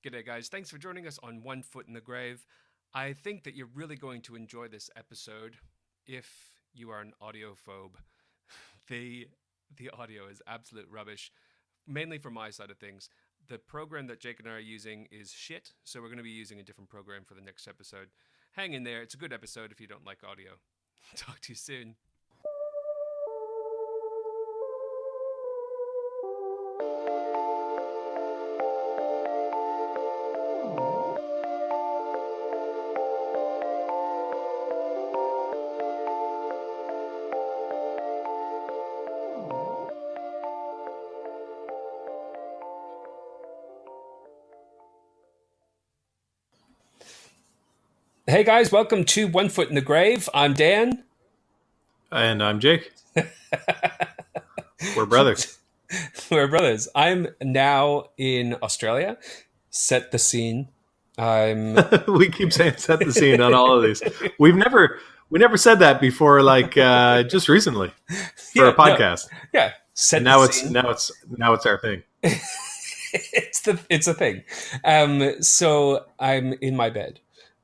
G'day, guys. Thanks for joining us on One Foot in the Grave. I think that you're really going to enjoy this episode if you are an audiophobe. The audio is absolute rubbish, mainly from my side of things. The program that Jake and I are using is shit, so we're going to be using a different program for the next episode. Hang in there. It's a good episode if you don't like audio. Talk to you soon. Hey guys, welcome to One Foot in the Grave. I'm Dan. And I'm Jake. We're brothers. We're brothers. I'm now in Australia. Set the scene. We keep saying set the scene on all of these. We never said that before, like just recently for a podcast. No. Yeah. Set now the scene. Now it's our thing. It's a thing. So I'm in my bed.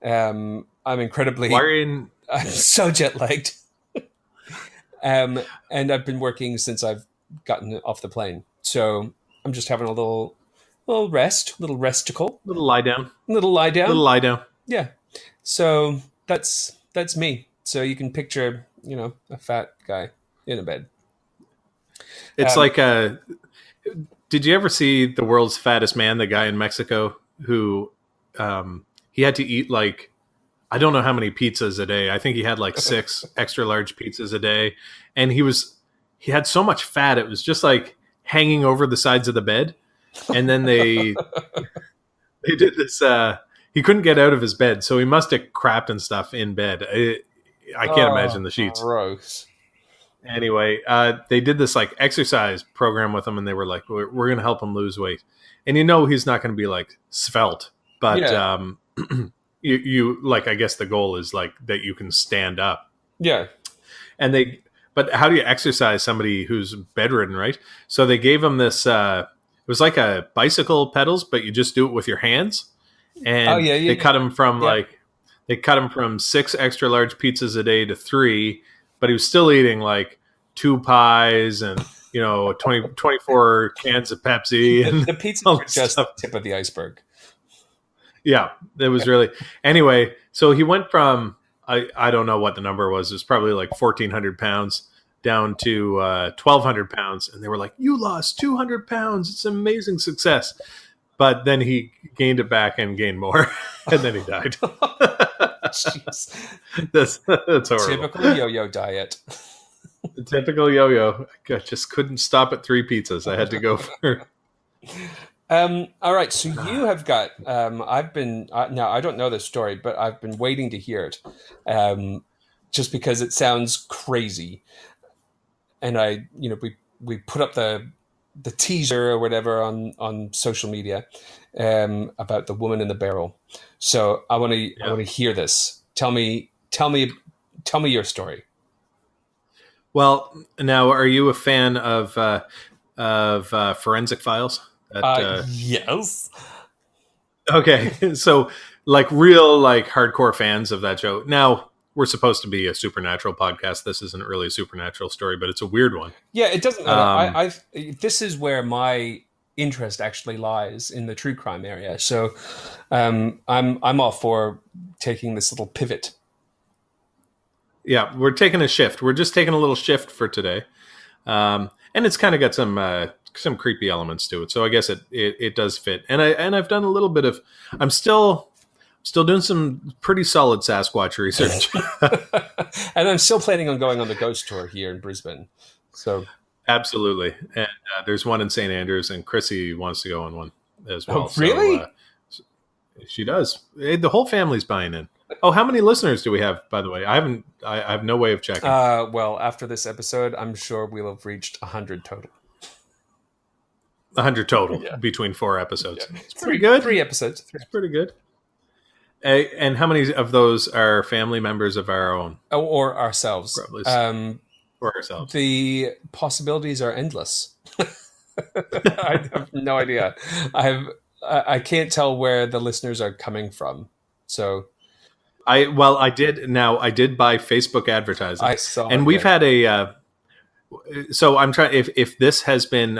I'm incredibly. I'm so jet lagged, and I've been working since I've gotten off the plane. So I'm just having a little rest, little lie down. Yeah. So that's me. So you can picture, a fat guy in a bed. It's like did you ever see The World's Fattest Man? The guy in Mexico who. He had to eat like, I don't know how many pizzas a day. I think he had like 6 extra large pizzas a day. And he had so much fat. It was just like hanging over the sides of the bed. And then they did this, he couldn't get out of his bed. So he must have crapped and stuff in bed. I can't imagine the sheets. Gross. Anyway, they did this like exercise program with him and they were like, we're going to help him lose weight. And he's not going to be like svelte, but, yeah. You like, I guess the goal is like that you can stand up. Yeah. But how do you exercise somebody who's bedridden, right? So they gave him this, it was like a bicycle pedals, but you just do it with your hands. And they cut him from they cut him from 6 extra large pizzas a day to 3, but he was still eating like 2 pies and, 24 cans of Pepsi. And the pizza were just the tip of the iceberg. Yeah, it was really... Anyway, so he went from, I don't know what the number was. It was probably like 1,400 pounds down to 1,200 pounds. And they were like, you lost 200 pounds. It's an amazing success. But then he gained it back and gained more. And then he died. Jeez. That's horrible. Typical yo-yo diet. Typical yo-yo. I just couldn't stop at 3 pizzas. I had to go for... All right, so you have got. I've been now. I don't know this story, but I've been waiting to hear it, just because it sounds crazy. And we put up the teaser or whatever on social media about the woman in the barrel. So I want to hear this. Tell me your story. Well, now, are you a fan of Forensic Files? Yes. Okay, so like real hardcore fans of that show. Now, we're supposed to be a supernatural podcast. This isn't really a supernatural story, but it's a weird one. Yeah, it doesn't matter. This is where my interest actually lies, in the true crime area. So I'm all for taking this little pivot. Yeah, we're taking a shift. We're just taking a little shift for today, and it's kind of got some creepy elements to it, so I guess it does fit. And I've done a little bit of. I'm still doing some pretty solid Sasquatch research, and I'm still planning on going on the ghost tour here in Brisbane. So absolutely, and there's one in St. Andrews, and Chrissy wants to go on one as well. Oh, really? So, she does. The whole family's buying in. Oh, how many listeners do we have, by the way? I have no way of checking. Well, after this episode, I'm sure we'll have reached 100 total. 100 total between 4 episodes. Yeah. It's pretty good. 3 episodes. It's pretty good. And how many of those are family members of our own? Or ourselves? Or ourselves. The possibilities are endless. I have no idea. I can't tell where the listeners are coming from. So I did buy Facebook advertising, I saw and it. we've Yeah. had a. So I'm trying. If this has been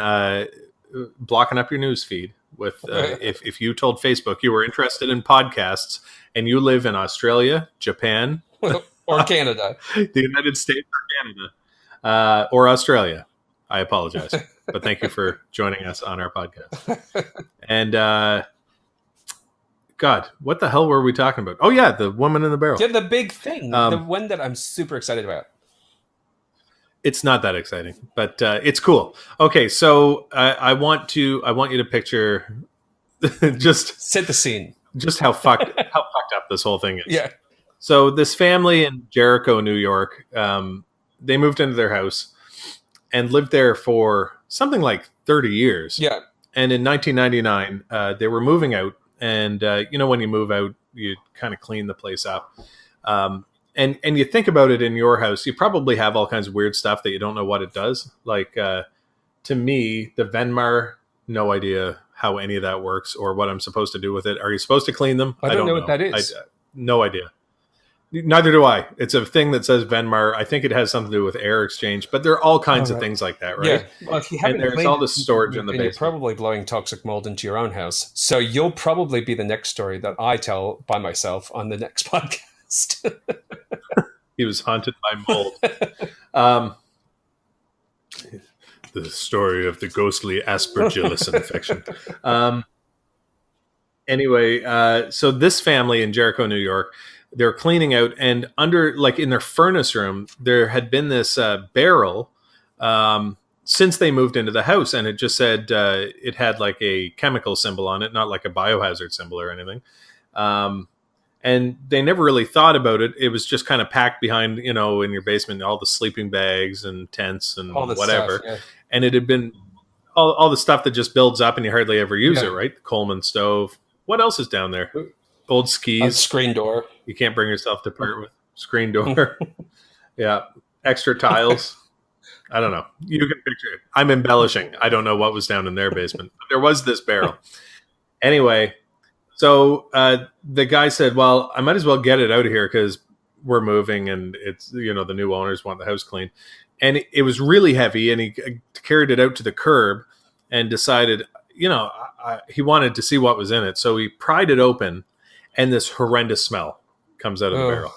blocking up your news feed with if you told Facebook you were interested in podcasts and you live in Australia, Japan, Or Canada. the United States, or Canada, or Australia, I apologize, but thank you for joining us on our podcast. And God, what the hell were we talking about? Oh yeah, the woman in the barrel. Yeah, the big thing, the one that I'm super excited about. It's not that exciting, but it's cool. Okay, so I want you to picture just Set the scene. just how fucked up this whole thing is. Yeah. So this family in Jericho, New York, they moved into their house and lived there for something like 30 years. Yeah. And in 1999, they were moving out. And when you move out, you kind of clean the place up. And you think about it in your house, you probably have all kinds of weird stuff that you don't know what it does. Like to me, the Venmar, no idea how any of that works or what I'm supposed to do with it. Are you supposed to clean them? I don't know what that is. No idea. Neither do I. It's a thing that says Venmar. I think it has something to do with air exchange, but there are all kinds of things like that, right? Yeah. Well, if you and there's all this storage in the basement. You're probably blowing toxic mold into your own house. So you'll probably be the next story that I tell by myself on the next podcast. He was haunted by mold. The story of the ghostly aspergillus infection. Anyway, so this family in Jericho, New York, they're cleaning out, and under, like in their furnace room, there had been this barrel since they moved into the house, and it just said it had like a chemical symbol on it, not like a biohazard symbol or anything. And they never really thought about it. It was just kind of packed behind, in your basement, all the sleeping bags and tents and whatever. Stuff, yeah. And it had been all the stuff that just builds up and you hardly ever use it, right? The Coleman stove. What else is down there? Old skis. Screen door. You can't bring yourself to part with. Screen door. Yeah. Extra tiles. I don't know. You can picture it. I'm embellishing. I don't know what was down in their basement. But there was this barrel. Anyway, so the guy said, well, I might as well get it out of here because we're moving and it's, the new owners want the house clean. And it was really heavy, and he carried it out to the curb and decided, he wanted to see what was in it. So he pried it open, and this horrendous smell comes out of the barrel.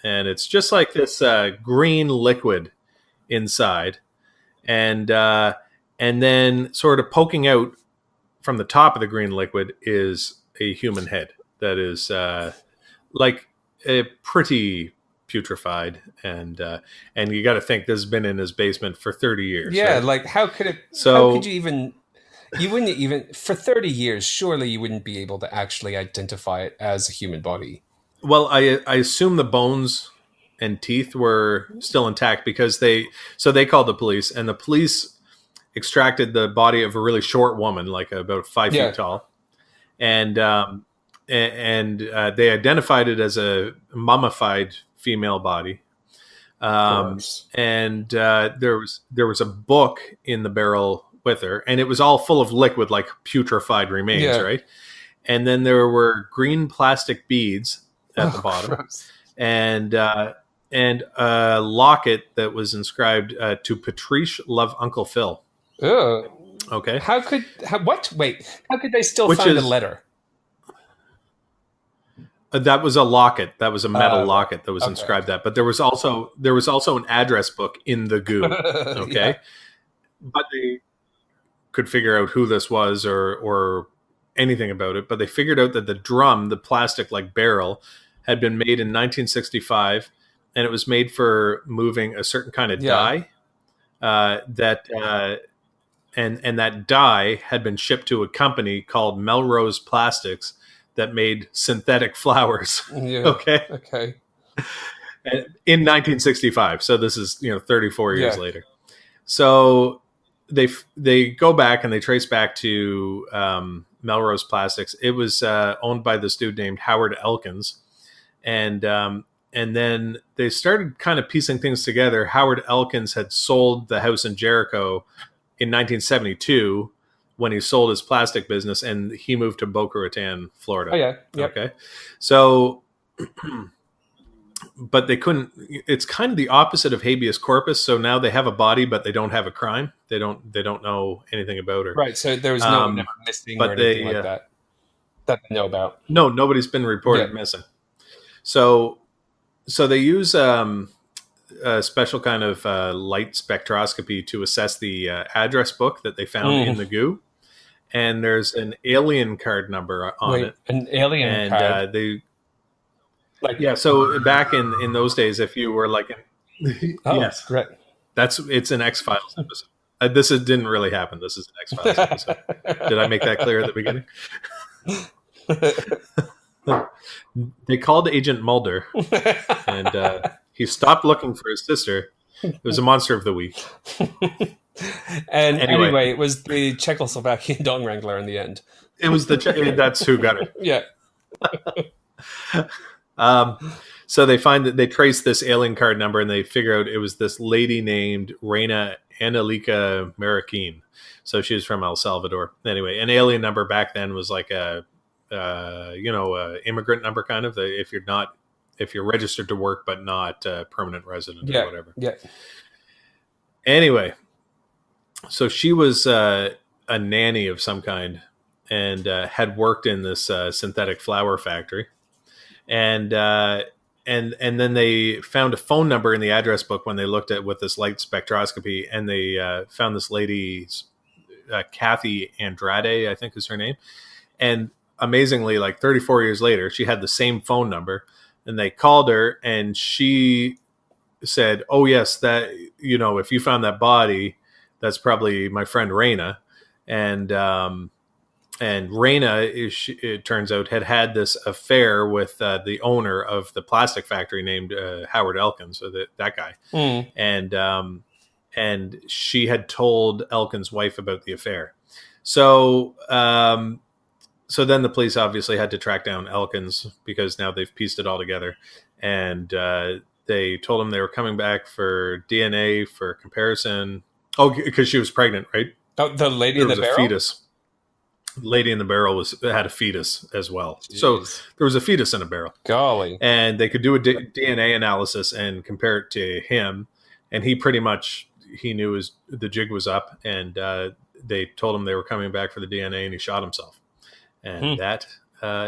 And it's just like this green liquid inside. And then sort of poking out from the top of the green liquid is a human head that is like a pretty putrefied, and you got to think this has been in his basement for 30 years. Yeah, right? like how could it? So how could you even? You wouldn't even for 30 years. Surely you wouldn't be able to actually identify it as a human body. Well, I assume the bones and teeth were still intact because they called the police, and the police extracted the body of a really short woman, like about 5 feet tall, and they identified it as a mummified female body. And there was a book in the barrel with her, and it was all full of liquid, like putrefied remains, right? And then there were green plastic beads at the bottom, gross. And a locket that was inscribed to Patrice, love Uncle Phil. Ugh. Okay. Wait, how could they still find a letter? That was a locket. That was a metal locket that was inscribed that. But there was also an address book in the goo. Okay. But they could figure out who this was or anything about it. But they figured out that the drum, the plastic like barrel, had been made in 1965, and it was made for moving a certain kind of dye. That dye had been shipped to a company called Melrose Plastics that made synthetic flowers. Okay. In 1965. So this is 34 years later. So they go back and they trace back to Melrose Plastics. It was owned by this dude named Howard Elkins, and then they started kind of piecing things together. Howard Elkins had sold the house in Jericho in 1972 when he sold his plastic business, and he moved to Boca Raton, Florida. Oh yeah. Yep. Okay. So, but they couldn't. It's kind of the opposite of habeas corpus. So now they have a body, but they don't have a crime. They don't know anything about her. Right. So there was no one ever missing or anything like that they know about. No, nobody's been reported missing. So they use a special kind of light spectroscopy to assess the address book that they found in the goo. And there's an alien card number on it. An alien card? So back in those days, if you were like... yes. Right. It's an X-Files episode. This didn't really happen. This is an X-Files episode. Did I make that clear at the beginning? They called Agent Mulder, and he stopped looking for his sister. It was a monster of the week. And anyway, it was the Czechoslovakian Dong Wrangler in the end. It was that's who got her. Yeah. So they find that they trace this alien card number, and they figure out it was this lady named Reina Angelica Mariquin. So she was from El Salvador. Anyway, an alien number back then was like a immigrant number, kind of. If you're registered to work but not a permanent resident or whatever. Yeah. Anyway, so she was a nanny of some kind, and had worked in this synthetic flower factory, and then they found a phone number in the address book when they looked at with this light spectroscopy, and they found this lady, Kathy Andrade, I think is her name, and amazingly, like 34 years later, she had the same phone number, and they called her, and she said, "Oh yes, that if you found that body, that's probably my friend Reina." And Reina, it turns out, had this affair with the owner of the plastic factory named Howard Elkins, so that guy, and she had told Elkins' wife about the affair. So then the police obviously had to track down Elkins, because now they've pieced it all together, and they told him they were coming back for DNA for comparison. Oh, because she was pregnant, right? Oh, the lady in the barrel? Fetus. Lady in the barrel had a fetus as well. Jeez. So there was a fetus in a barrel. Golly. And they could do a DNA analysis and compare it to him. And he pretty much, he knew the jig was up. And they told him they were coming back for the DNA, and he shot himself. And that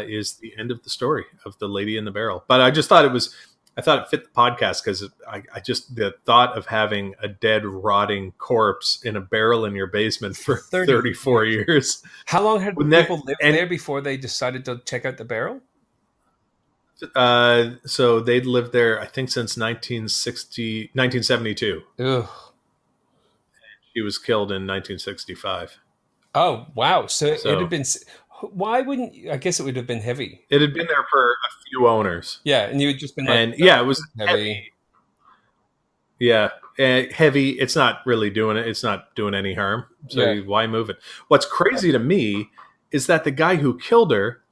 is the end of the story of the lady in the barrel. But I just thought it fit the podcast, because I just, the thought of having a dead, rotting corpse in a barrel in your basement for 34 years. How long had people lived there before they decided to check out the barrel? So they'd lived there, I think, since 1972. Ugh. She was killed in 1965. Oh, wow. So it had been... Why wouldn't I guess it would have been heavy? It had been there for a few owners. Yeah, and you had just been like, and it was heavy. Yeah, heavy. It's not really doing it. It's not doing any harm. So why move it? What's crazy to me is that the guy who killed her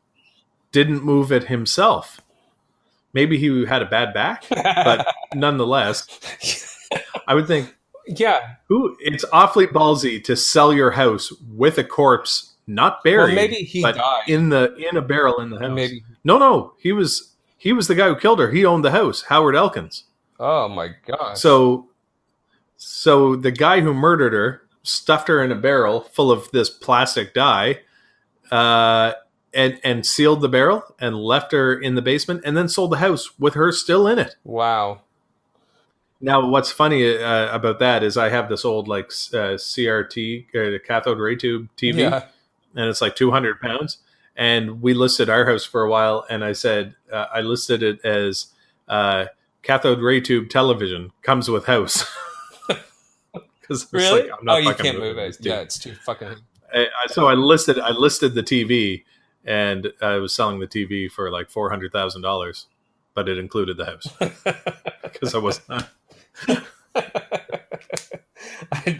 didn't move it himself. Maybe he had a bad back, but nonetheless, I would think, it's awfully ballsy to sell your house with a corpse. Not buried, well, maybe he died in a barrel in the house. Maybe. No, he was the guy who killed her. He owned the house, Howard Elkins. Oh my gosh! So the guy who murdered her stuffed her in a barrel full of this plastic dye, and sealed the barrel and left her in the basement, and then sold the house with her still in it. Wow. Now, what's funny about that is I have this old CRT, cathode ray tube TV. Yeah. And it's like 200 pounds. And we listed our house for a while. And I said, I listed it as cathode ray tube television comes with house. Really? I'm not you can't move it. Yeah, it's too fucking. So I listed the TV, and I was selling the TV for like $400,000, but it included the house because I wasn't.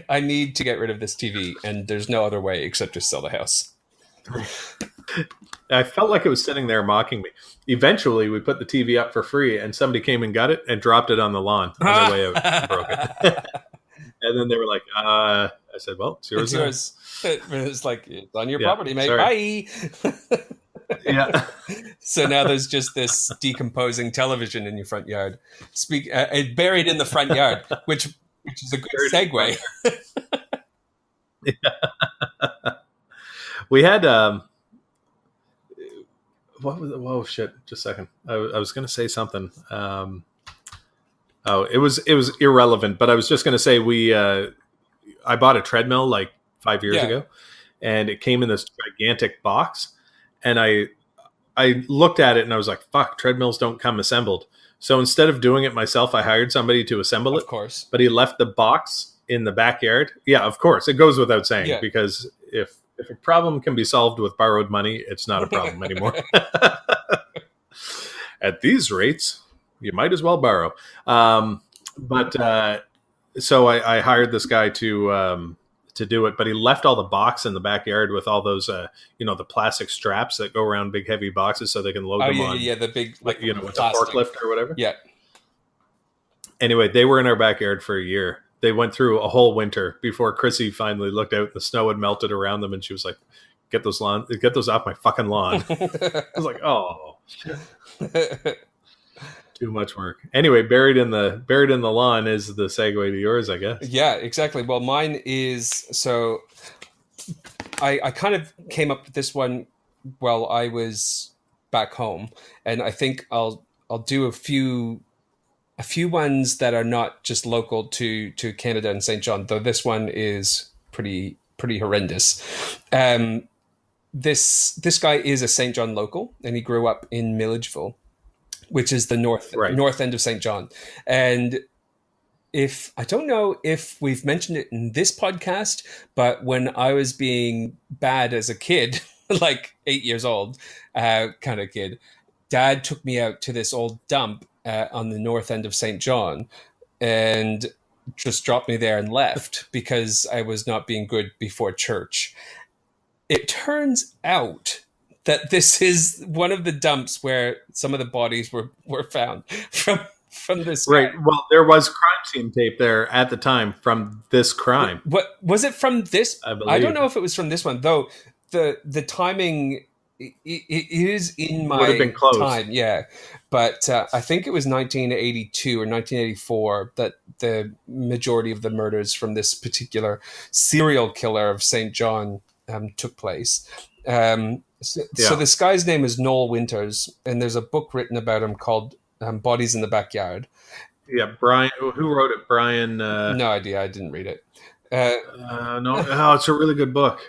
I need to get rid of this TV, and there's no other way except to sell the house. I felt like it was sitting there mocking me. Eventually, we put the TV up for free, and somebody came and got it and dropped it on the lawn on their way out and broke it. And then they were like, I said, well, it's yours. It's yours. It's like, it's on your property, mate. Sorry. Bye. Yeah. So now there's just this decomposing television in your front yard, buried in the front yard, which is a good segue. Yeah. We had what was it? Whoa, shit! Just a second. I was going to say something. It was irrelevant, but I was just going to say I bought a treadmill like 5 years ago, and it came in this gigantic box, and I looked at it and I was like, fuck, treadmills don't come assembled. So instead of doing it myself, I hired somebody to assemble it. Of course. But he left the box in the backyard. Yeah, of course. It goes without saying, because if a problem can be solved with borrowed money, it's not a problem anymore. At these rates, you might as well borrow. So I hired this guy to do it, but he left all the box in the backyard with all those, the plastic straps that go around big heavy boxes so they can load them on. Yeah, the big, with a forklift or whatever. Yeah. Anyway, they were in our backyard for a year. They went through a whole winter before Chrissy finally looked out and the snow had melted around them, and she was like, get those off my fucking lawn. I was like, oh. Too much work. Anyway, buried in the lawn is the segue to yours, I guess. Yeah, exactly. Well, mine is, so I kind of came up with this one while I was back home, and I think I'll do a few ones that are not just local to Canada and St. John, though this one is pretty horrendous. This guy is a St. John local, and he grew up in Milledgeville, which is the north end of St. John. And I don't know if we've mentioned it in this podcast, but when I was being bad as a kid, like 8 years old, kind of kid, Dad took me out to this old dump on the north end of St. John and just dropped me there and left because I was not being good before church. It turns out that this is one of the dumps where some of the bodies were found from this. Right. Well, there was crime scene tape there at the time from this crime. What was it from this? I don't know if it was from this one, though. The timing it is in my would have been close. Time, yeah. But I think it was 1982 or 1984 that the majority of the murders from this particular serial killer of St. John took place. So this guy's name is Noel Winters, and there's a book written about him called Bodies in the Backyard. Yeah, Brian. Who wrote it? Brian. No idea. I didn't read it. It's a really good book.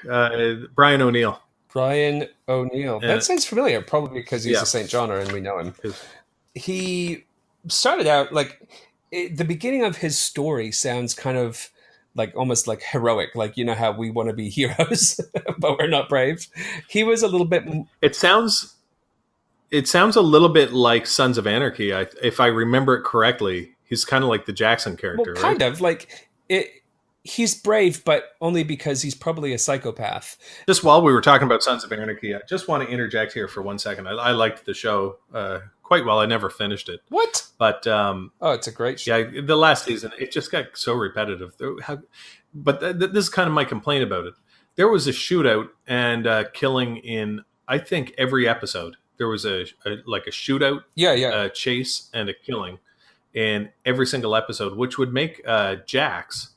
Brian O'Neill. Brian O'Neill. That sounds familiar, probably because he's a St. Johner and we know him. He started out the beginning of his story sounds kind of like almost like heroic, like, you know how we want to be heroes, but we're not brave. He was a little bit. It sounds a little bit like Sons of Anarchy. If I remember it correctly, he's kind of like the Jackson character, well, kind of like it. He's brave, but only because he's probably a psychopath. Just while we were talking about Sons of Anarchy, I just want to interject here for 1 second. I liked the show quite well. I never finished it. What? But it's a great show. Yeah, the last season, it just got so repetitive. But this is kind of my complaint about it. There was a shootout and killing in, I think, every episode. There was a shootout, chase, and a killing in every single episode, which would make Jax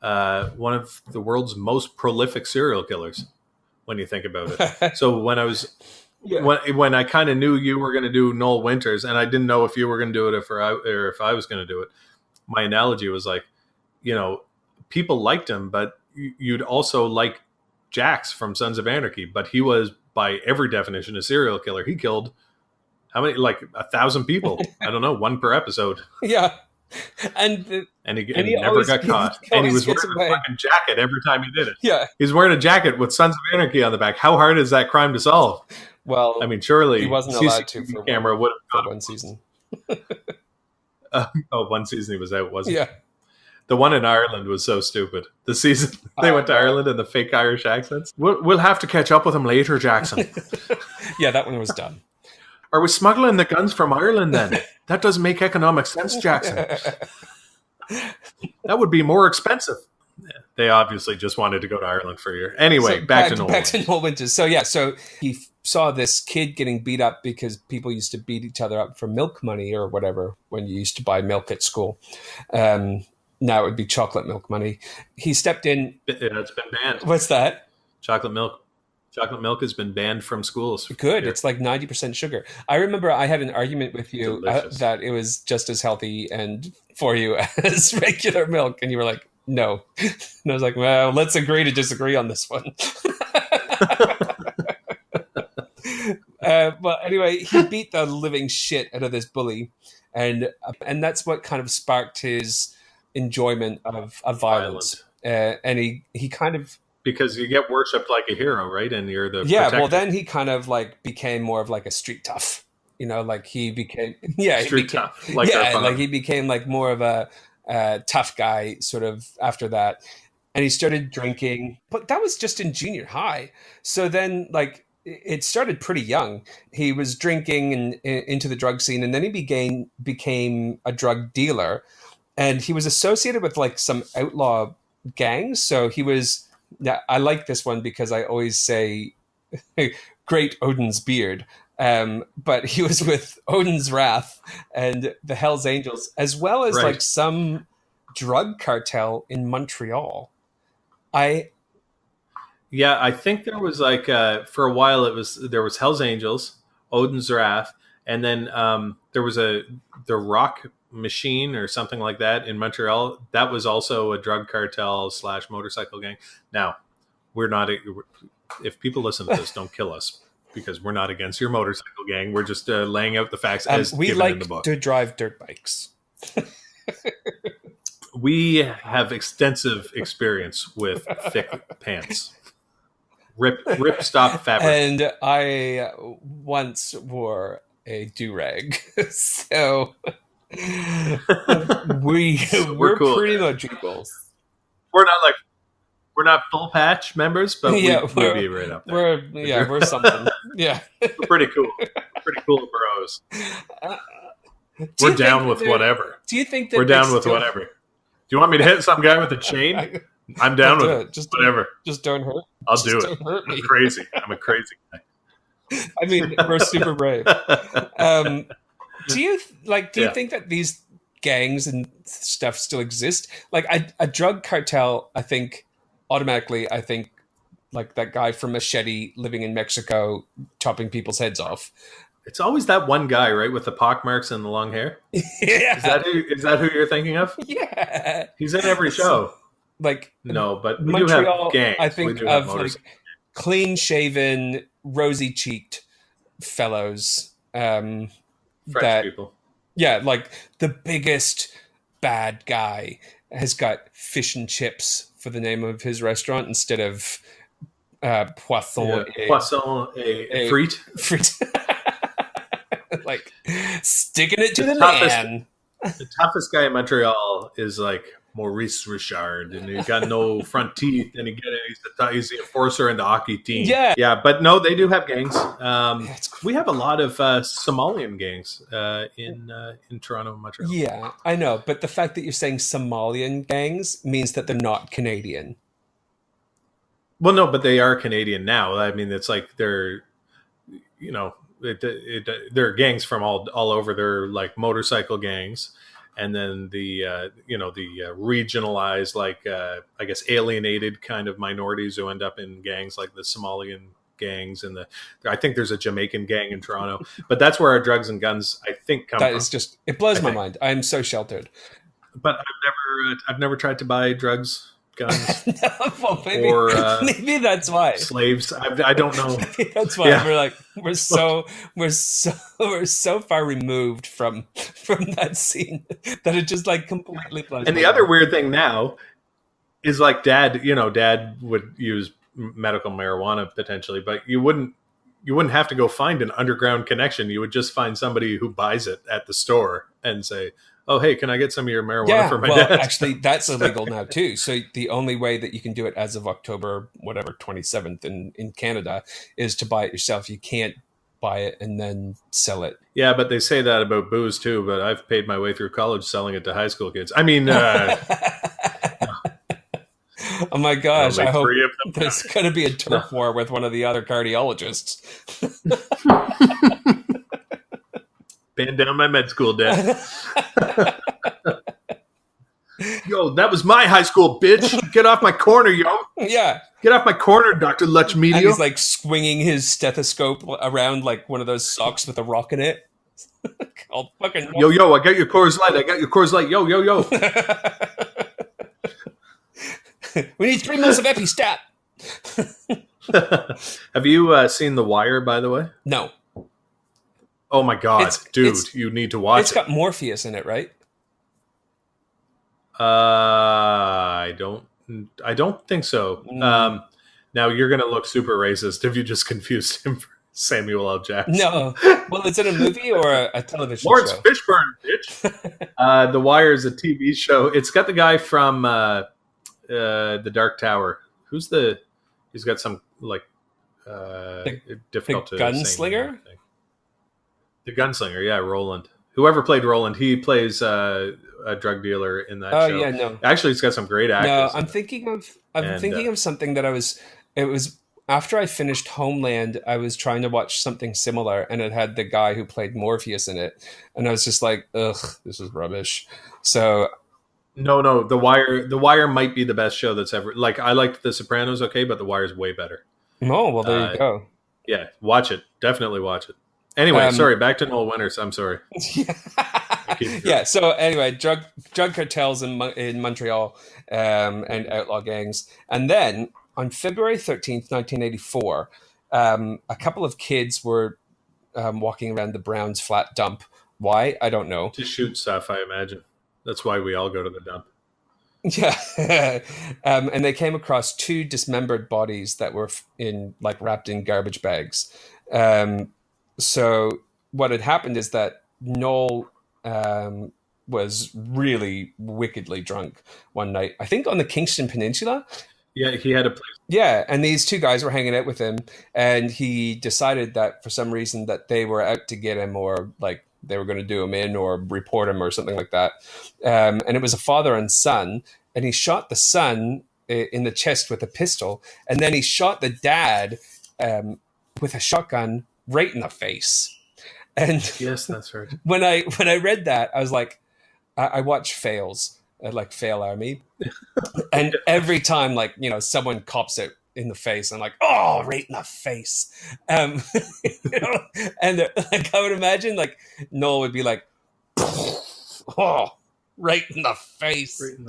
one of the world's most prolific serial killers when you think about it. So when I was when I kind of knew you were going to do Noel Winters, and I didn't know if you were going to do it or if I was going to do it, my analogy was like, people liked him, but you'd also like Jax from Sons of Anarchy, but he was by every definition a serial killer. He killed how many? Like 1,000 people. I don't know, one per episode. Yeah. And he never got caught. And he was wearing a fucking jacket every time he did it. Yeah. He's wearing a jacket with Sons of Anarchy on the back. How hard is that crime to solve? Well, I mean, surely he wasn't allowed to for camera would have got one season. One season he was out, wasn't yeah. The one in Ireland was so stupid. The season they went to Ireland and the fake Irish accents. We'll have to catch up with him later, Jackson. Yeah, that one was done. Are we smuggling the guns from Ireland then? That doesn't make economic sense, Jackson. That would be more expensive. They obviously just wanted to go to Ireland for a year. Anyway, So back to Noel. back to Noel Winters. So yeah, so he saw this kid getting beat up because people used to beat each other up for milk money or whatever when you used to buy milk at school. Now it would be chocolate milk money. He stepped in. It's been banned. What's that? Chocolate milk. Chocolate milk has been banned from schools. Good. Here. It's like 90% sugar. I remember I had an argument with you that it was just as healthy and for you as regular milk. And you were like, no. And I was like, well, let's agree to disagree on this one. But anyway, he beat the living shit out of this bully. And that's what kind of sparked his enjoyment of violence. And he kind of... Because you get worshipped like a hero, right? And you're the protector. Well, then he kind of like became more of like a street tough, like he became tough, like he became like more of a tough guy sort of after that, and he started drinking, but that was just in junior high. So then like it started pretty young. He was drinking and into the drug scene, and then he became a drug dealer, and he was associated with like some outlaw gangs. So he was. Yeah, I like this one because I always say great Odin's beard. But he was with Odin's Wrath and the Hells Angels, as well as like some drug cartel in Montreal. I think there was like for a while there was Hells Angels, Odin's Wrath, and then there was the Rock Machine or something like that in Montreal. That was also a drug cartel / motorcycle gang. Now, we're not. If people listen to this, don't kill us because we're not against your motorcycle gang. We're just laying out the facts as we given like in the book. To drive dirt bikes. We have extensive experience with thick pants. Rip stop fabric. And I once wore a do-rag. So we're cool, pretty much equals. We're not full patch members, but we'll be right up there. We're something. Yeah. We're pretty cool. We're pretty cool bros. We're down with whatever. Do you think that we're down with whatever? Do you want me to hit some guy with a chain? I'm down with it. Just whatever. Just don't hurt. I'll do it. Hurt me. I'm crazy. I'm a crazy guy. I mean, we're super brave. Do you think that these gangs and stuff still exist? Like a drug cartel, I think like that guy from Machete living in Mexico chopping people's heads off. It's always that one guy, right, with the pockmarks and the long hair. Yeah. Is that who you're thinking of? Yeah. He's in every show. Like no, but we Montreal, do have gangs. I think of like clean-shaven, rosy-cheeked fellows. French people. Yeah, like the biggest bad guy has got fish and chips for the name of his restaurant instead of poisson. Poisson et frite. Like sticking it to the man. The toughest guy in Montreal is like Maurice Richard, and he got no front teeth, and he's the enforcer in the hockey team. Yeah, but no, they do have gangs. We have a lot of Somalian gangs in Toronto and Montreal. Yeah, I know, but the fact that you're saying Somalian gangs means that they're not Canadian. Well, no, but they are Canadian now. I mean, it's like they're, they're gangs from all over. They're like motorcycle gangs. And then the regionalized, like, I guess, alienated kind of minorities who end up in gangs like the Somalian gangs. And I think there's a Jamaican gang in Toronto. But that's where our drugs and guns, I think, come from. That is just, it blows my mind. I'm so sheltered. But I've never tried to buy drugs, guns. Well, maybe that's why. Slaves. I don't know. Maybe that's why we're so far removed from that scene that it just like completely blows. And the other weird thing now is like dad would use medical marijuana potentially, but you wouldn't have to go find an underground connection. You would just find somebody who buys it at the store and say, oh, hey, can I get some of your marijuana for my dad? Actually, that's illegal now, too. So the only way that you can do it as of October, 27th in Canada is to buy it yourself. You can't buy it and then sell it. Yeah, but they say that about booze, too. But I've paid my way through college selling it to high school kids. I mean, Oh my gosh! Only I hope 3 of them. there's going to be a turf war with one of the other cardiologists. Paying down my med school debt. Yo, that was my high school, bitch. Get off my corner, yo. Yeah. Get off my corner, Dr. Lutch Medio. And he's like swinging his stethoscope around like one of those socks with a rock in it. All fucking yo, I got your Coors Light. Yo. We need 3 mils of Epi-Stat. Have you seen The Wire, by the way? No. Oh my God, dude, you need to watch it. It's got Morpheus in it, right? I don't think so. Now you're going to look super racist if you just confused him for Samuel L. Jackson. No. Well, is it a movie or a television Lawrence show? Fishburne, bitch. The Wire is a TV show. It's got the guy from The Dark Tower. He's got some like difficult the to gunslinger? Say. The gunslinger, yeah, Roland. Whoever played Roland, he plays a drug dealer in that show. Oh yeah, no. Actually, it's got some great actors. No, I'm thinking of something that it was after I finished Homeland, I was trying to watch something similar, and it had the guy who played Morpheus in it, and I was just like, ugh, this is rubbish. So no, The Wire might be the best show that's ever. Like, I liked The Sopranos, okay, but The Wire's way better. Oh well, there you go. Yeah, watch it. Definitely watch it. Anyway, sorry, back to Noel Winters. I'm sorry. Yeah. So anyway, drug cartels in Montreal and outlaw gangs, and then on February 13th, 1984, a couple of kids were walking around the Browns flat dump. Why? I don't know. To shoot stuff, I imagine. That's why we all go to the dump. Yeah. And they came across 2 dismembered bodies that were wrapped in garbage bags. So what had happened is that Noel was really wickedly drunk one night, I think on the Kingston Peninsula. Yeah, he had a place. Yeah, and these 2 guys were hanging out with him, and he decided that for some reason that they were out to get him, or like they were going to do him in or report him or something like that. And it was a father and son, and he shot the son in the chest with a pistol, and then he shot the dad with a shotgun right in the face. And yes, that's right. When I read that, I was like, I watch Fails, like Fail Army, and every time someone cops it in the face, I'm like, oh, right in the face. And like I would imagine like Noel would be like, oh, right in the face. Right in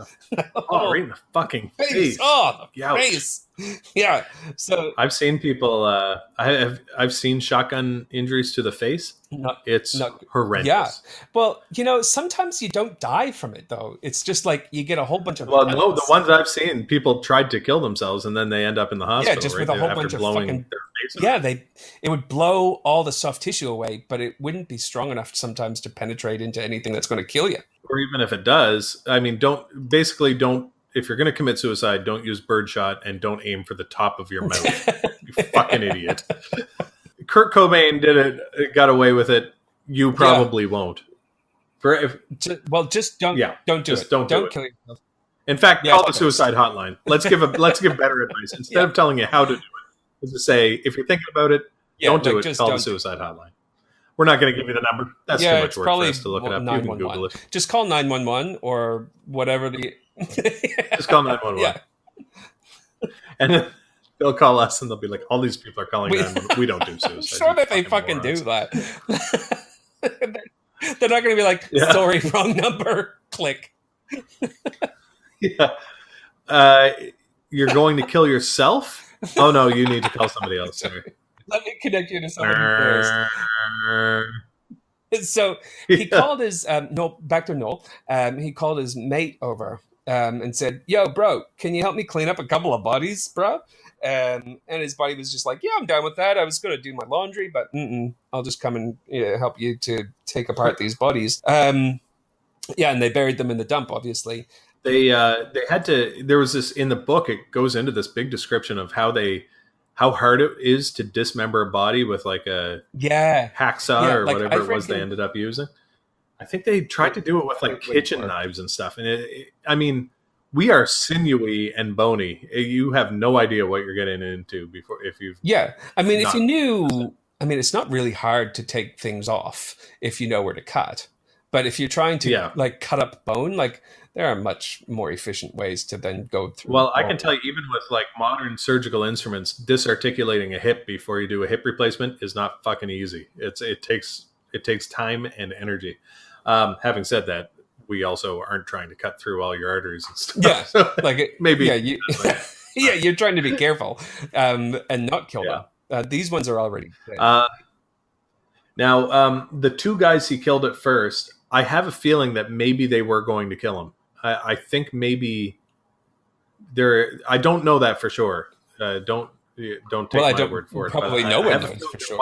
the fucking face. Oh, the Youch. face. Yeah. So I've seen people. I've seen shotgun injuries to the face. It's horrendous. Yeah. Well, sometimes you don't die from it though. It's just like you get a whole bunch of. Well, no, the ones I've seen, people tried to kill themselves and then they end up in the hospital. Yeah, just with a whole bunch of fucking. It would blow all the soft tissue away, but it wouldn't be strong enough sometimes to penetrate into anything that's going to kill you. Or even if it does, I mean, don't. If you're going to commit suicide, don't use birdshot and don't aim for the top of your mouth. You fucking idiot. Kurt Cobain did it, got away with it. You probably won't. Just don't. Yeah, don't do just it. Don't kill yourself. In fact, call the suicide hotline. Let's give better advice instead of telling you how to do it. Is to say if you're thinking about it, don't do it. Call the suicide hotline. We're not going to give you the number. That's too much work for us to look it up. You can Google it. Just call 911 or whatever the. Just call 911. Yeah. And then they'll call us and they'll be like, all these people are calling 911. We don't do suicide. I'm sure that they fucking do that. They're not going to be like, sorry, wrong number. Click. Yeah. You're going to kill yourself? Oh, no, you need to call somebody else. Sorry. Let me connect you to somebody first. So he called his back to Noel. He called his mate over and said, "Yo, bro, can you help me clean up a couple of bodies, bro?" And his buddy was just like, "Yeah, I'm down with that. I was going to do my laundry, but I'll just come and help you to take apart these bodies." And they buried them in the dump. Obviously, they had to. There was this in the book. It goes into this big description of how hard it is to dismember a body with like a hacksaw or whatever it was they ended up using. I think they tried to do it with like kitchen knives and stuff. And I mean, we are sinewy and bony. You have no idea what you're getting into before if you've Yeah. I mean, if not. you knew, I mean, it's not really hard to take things off if you know where to cut. But if you're trying to Yeah. like cut up bone, like there are much more efficient ways to then go through. Well, I can tell you, even with like modern surgical instruments, disarticulating a hip before you do a hip replacement is not fucking easy. It takes time and energy. Having said that, we also aren't trying to cut through all your arteries and stuff. Yeah. So Like, maybe. yeah, yeah, you're trying to be careful and not kill Yeah. them. These ones are already dead. Now, the two guys he killed at first, I have a feeling that maybe they were going to kill him. I think maybe they're. I don't know that for sure. Don't take my word for it. Probably no one knows for sure.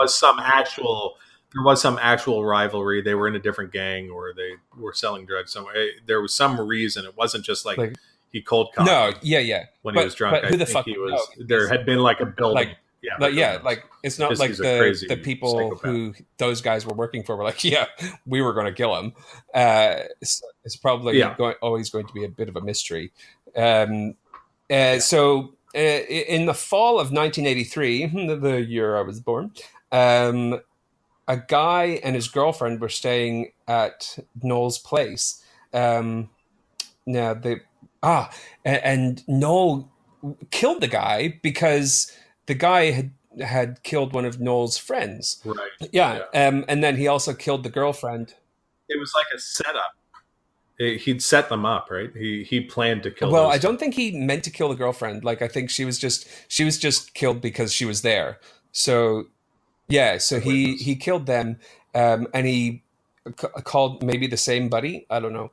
There was some actual rivalry. They were in a different gang, or they were selling drugs somewhere. There was some reason. It wasn't just like he cold cocked. No, yeah. When he was drunk, who the I think fuck he was. knows? There had been like a building. Like it's not like the people psychopath. who those guys were working for were like, yeah, we were going to kill him. It's probably always going to be a bit of a mystery. So in the fall of 1983, the year I was born, a guy and his girlfriend were staying at Noel's place. And Noel killed the guy because the guy had killed one of Noel's friends. Right. Yeah. And then he also killed the girlfriend. It was like a setup. He'd set them up, right? He planned to kill. Well, I don't think he meant to kill the girlfriend. Like, I think she was just killed because she was there. So yeah. So he killed them, and he called maybe the same buddy. I don't know.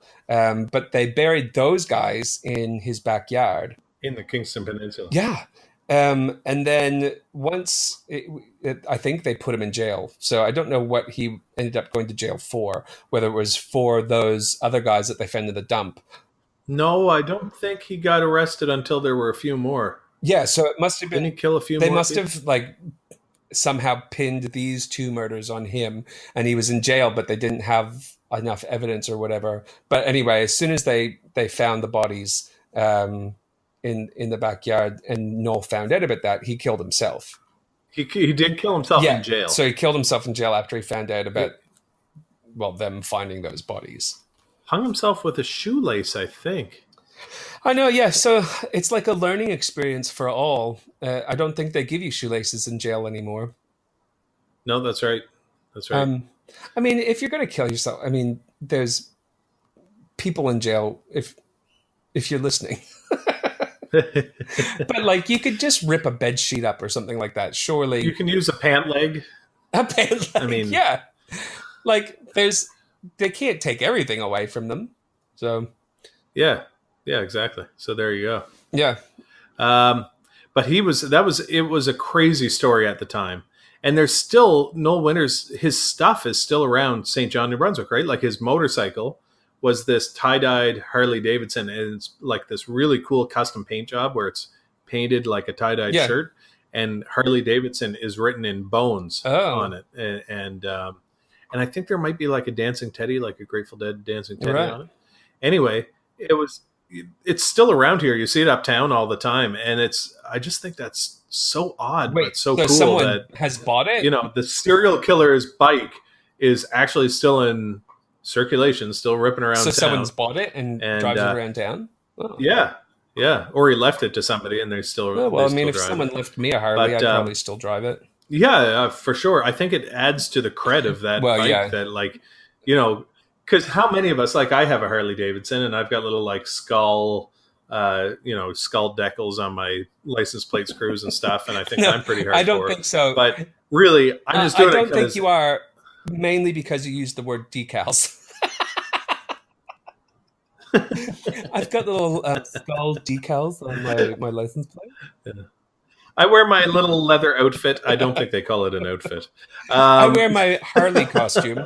But they buried those guys in his backyard. In the Kingston Peninsula. Yeah. And then once I think they put him in jail. So I don't know what he ended up going to jail for, whether it was for those other guys that they found in the dump. No, I don't think he got arrested until there were a few more. Yeah. So it must have been. Didn't he kill a few more? They must have like somehow pinned these two murders on him, and he was in jail, but they didn't have enough evidence or whatever. But anyway, as soon as they found the bodies, in the backyard, and Noel found out about that, he killed himself. He did kill himself in jail. So he killed himself in jail after he found out about them finding those bodies. Hung himself with a shoelace, I think. I know, yeah. So it's like a learning experience for all. I don't think they give you shoelaces in jail anymore. No, that's right. That's right. I mean, if you're going to kill yourself, I mean, there's people in jail if you're listening. But like, you could just rip a bed sheet up or something like that. Surely you can use a pant leg. A pant leg. I mean, yeah. Like they can't take everything away from them. So yeah, exactly. So there you go. Yeah. But it was a crazy story at the time. And there's still Noel Winters, his stuff is still around St. John, New Brunswick, right? Like his motorcycle was this tie-dyed Harley Davidson, and it's like this really cool custom paint job where it's painted like a tie-dyed shirt, and Harley Davidson is written in bones on it, and I think there might be like a dancing teddy, like a Grateful Dead dancing teddy on it. Anyway, it's still around here. You see it uptown all the time, and I just think that's so odd, but so cool someone that has bought it. You know, the serial killer's bike is actually still in circulation, still ripping around town. Someone's bought it and drives it around town? Oh. Yeah. Or he left it to somebody and they're still if someone left me a Harley, I'd probably still drive it. Yeah, for sure. I think it adds to the cred of that bike that, like, you know, because how many of us, like, I have a Harley Davidson and I've got little, like, skull decals on my license plate screws and stuff, and I think I'm pretty hardcore. I don't think so. But really, I'm just doing it. I don't think you are, mainly because you use the word decals. I've got little skull decals on my license plate. Yeah. I wear my little leather outfit. I don't think they call it an outfit. I wear my Harley costume.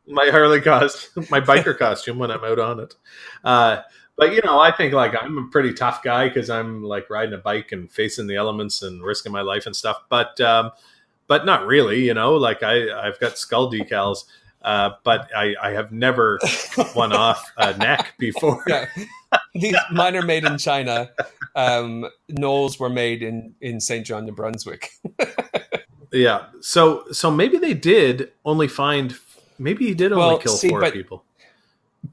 My Harley costume, my biker costume when I'm out on it. But, you know, I think, like, I'm a pretty tough guy because I'm, like, riding a bike and facing the elements and risking my life and stuff. But not really, you know. Like, I've got skull decals. but I have never cut one off a neck before. Yeah. Mine are made in China. Knolls were made in St. John, New Brunswick. Yeah. So maybe they did only find. Maybe he did only kill 4 people.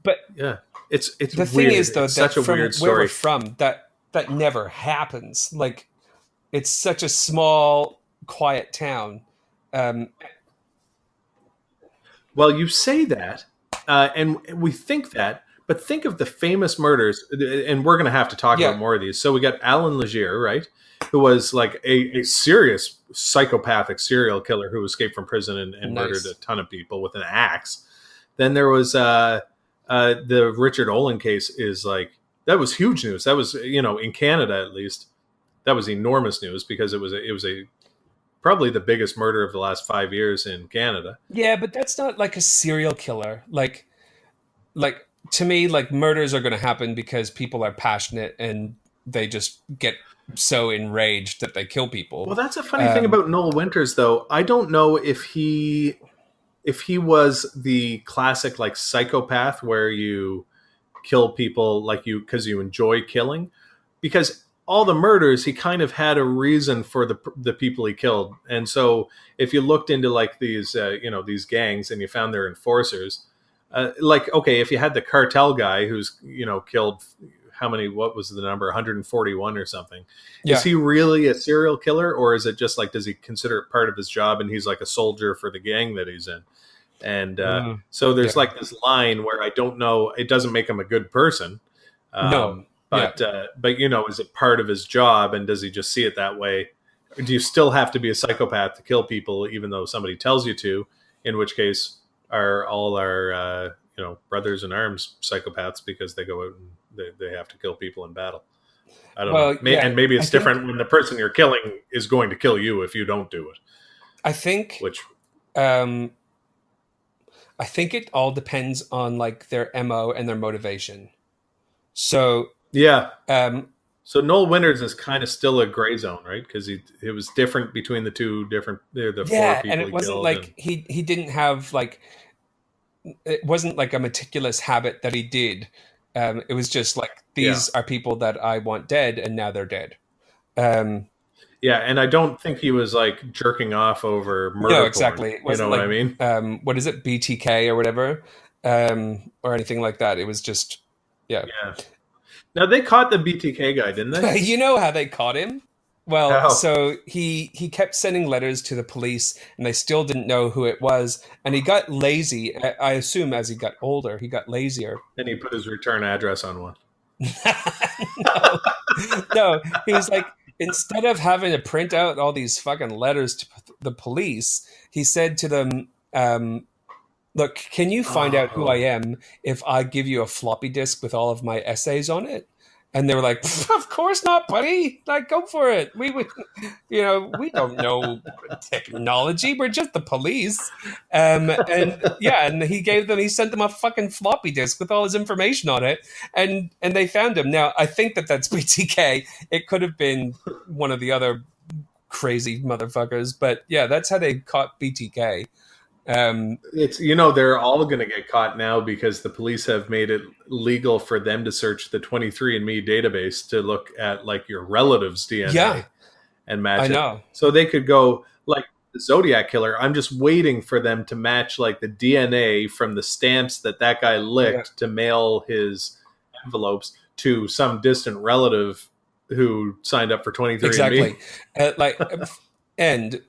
But yeah, it's the weird. thing is, though, it's that such a from weird where we're story. from, that never happens. Like, it's such a small, quiet town. Well, you say that, and we think that, but think of the famous murders, and we're going to have to talk about more of these. So we got Alan Leger, right, who was like a serious psychopathic serial killer who escaped from prison and murdered a ton of people with an axe. Then there was the Richard Olin case. Is like, that was huge news. That was, in Canada at least, that was enormous news because it was a probably the biggest murder of the last 5 years in Canada. Yeah, but that's not like a serial killer. Like to me, like, murders are going to happen because people are passionate and they just get so enraged that they kill people. Well, that's a funny thing about Noel Winters, though. I don't know if he was the classic like psychopath where you kill people like you because you enjoy killing, because all the murders, he kind of had a reason for the people he killed. And so if you looked into like these, these gangs and you found their enforcers, okay, if you had the cartel guy who's, killed how many, what was the number? 141 or something. Yeah. Is he really a serial killer, or is it just like, does he consider it part of his job and he's like a soldier for the gang that he's in? And so there's like this line where I don't know, it doesn't make him a good person. No. But is it part of his job, and does he just see it that way? Or do you still have to be a psychopath to kill people, even though somebody tells you to? In which case, are all our brothers in arms psychopaths because they go out and they have to kill people in battle? I don't know. Yeah, and maybe it's different when the person you're killing is going to kill you if you don't do it. I think it all depends on like their MO and their motivation. So. Yeah. So Noel Winters is kind of still a gray zone, right? Because it was different between the 4 people. And it wasn't like he didn't have like, it wasn't like a meticulous habit that he did. It was just like, these are people that I want dead, and now they're dead. Yeah, and I don't think he was like jerking off over murder. No, exactly. Porn, what I mean? What is it, BTK or whatever, or anything like that? It was just, yeah. Now, they caught the BTK guy, didn't they? You know how they caught him? Well, so he kept sending letters to the police, and they still didn't know who it was. And he got lazy. I assume as he got older, he got lazier. And he put his return address on one. No, he was like, instead of having to print out all these fucking letters to the police, he said to them, look, can you find out who I am if I give you a floppy disk with all of my essays on it? And they were like, of course not, buddy. Like, go for it. We don't know technology. We're just the police. And he sent them a fucking floppy disk with all his information on it. And they found him. Now, I think that's BTK. It could have been one of the other crazy motherfuckers. But yeah, that's how they caught BTK. It's they're all going to get caught now because the police have made it legal for them to search the 23andMe database to look at like your relatives' DNA and match it. I know. So they could go like the Zodiac killer. I'm just waiting for them to match like the DNA from the stamps that guy licked to mail his envelopes to some distant relative who signed up for 23andMe. Exactly. And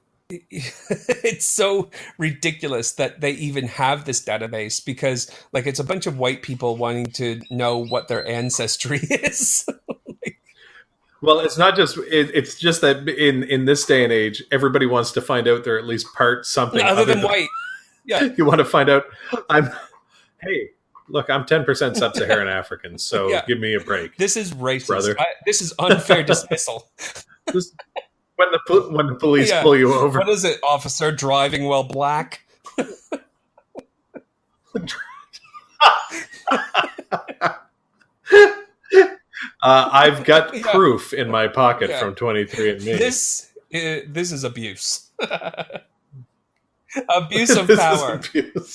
it's so ridiculous that they even have this database, because like, it's a bunch of white people wanting to know what their ancestry is. Well, it's not just it's just that in this day and age, everybody wants to find out they're at least part something other than white. Yeah, you want to find out. Hey, look, I'm 10% sub-Saharan African, so give me a break. This is racist, brother. This is unfair dismissal. When the police pull you over. What is it, officer? Driving while black? I've got proof in my pocket from 23andMe. This is abuse. Abuse of This power. is abuse.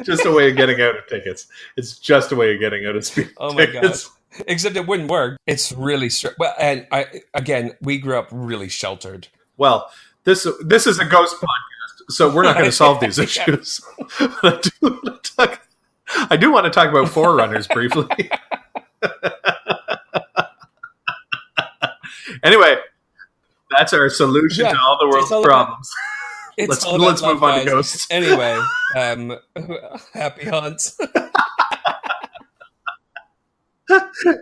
Just a way of getting out of tickets. It's just a way of getting out of speeding tickets. God. Except it wouldn't work. It's really well, and we grew up really sheltered. Well, this is a ghost podcast, so we're not going to solve these issues. But I do want to talk about Forerunners briefly. Anyway, that's our solution to all the world's problems. Let's move on to ghosts. Anyway, happy haunts.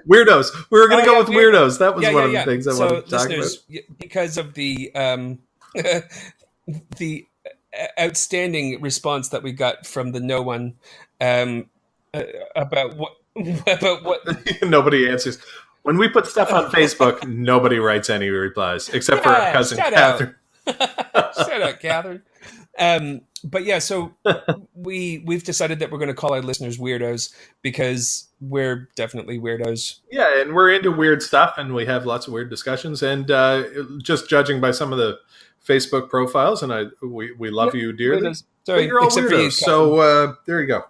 Weirdos. We were going to go with weirdos. That was one of the things I wanted to talk about. Because of the the outstanding response that we got from the no one about what nobody answers. When we put stuff on Facebook, nobody writes any replies except for our cousin Catherine. Shout out, Catherine. But yeah, so we've decided that we're going to call our listeners weirdos because we're definitely weirdos. Yeah, and we're into weird stuff, and we have lots of weird discussions. And just judging by some of the Facebook profiles, and we love you dearly. Weirdos. Sorry, but you're all weirdos. You, so there you go.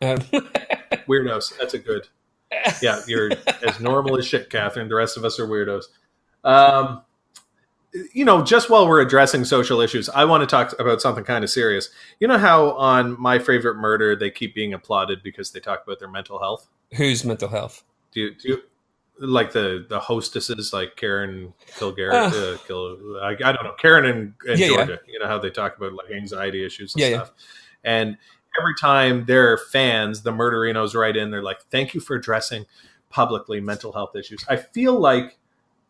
Weirdos. That's a good. Yeah, you're as normal as shit, Catherine. The rest of us are weirdos. Just while we're addressing social issues, I want to talk about something kind of serious. You know how on My Favorite Murder, they keep being applauded because they talk about their mental health? Whose mental health? Do you like the hostesses like Karen Kilgare? I don't know. Karen and Georgia. Yeah. You know how they talk about like anxiety issues and stuff. Yeah. And every time their fans, the murderinos, write in, they're like, "Thank you for addressing publicly mental health issues." I feel like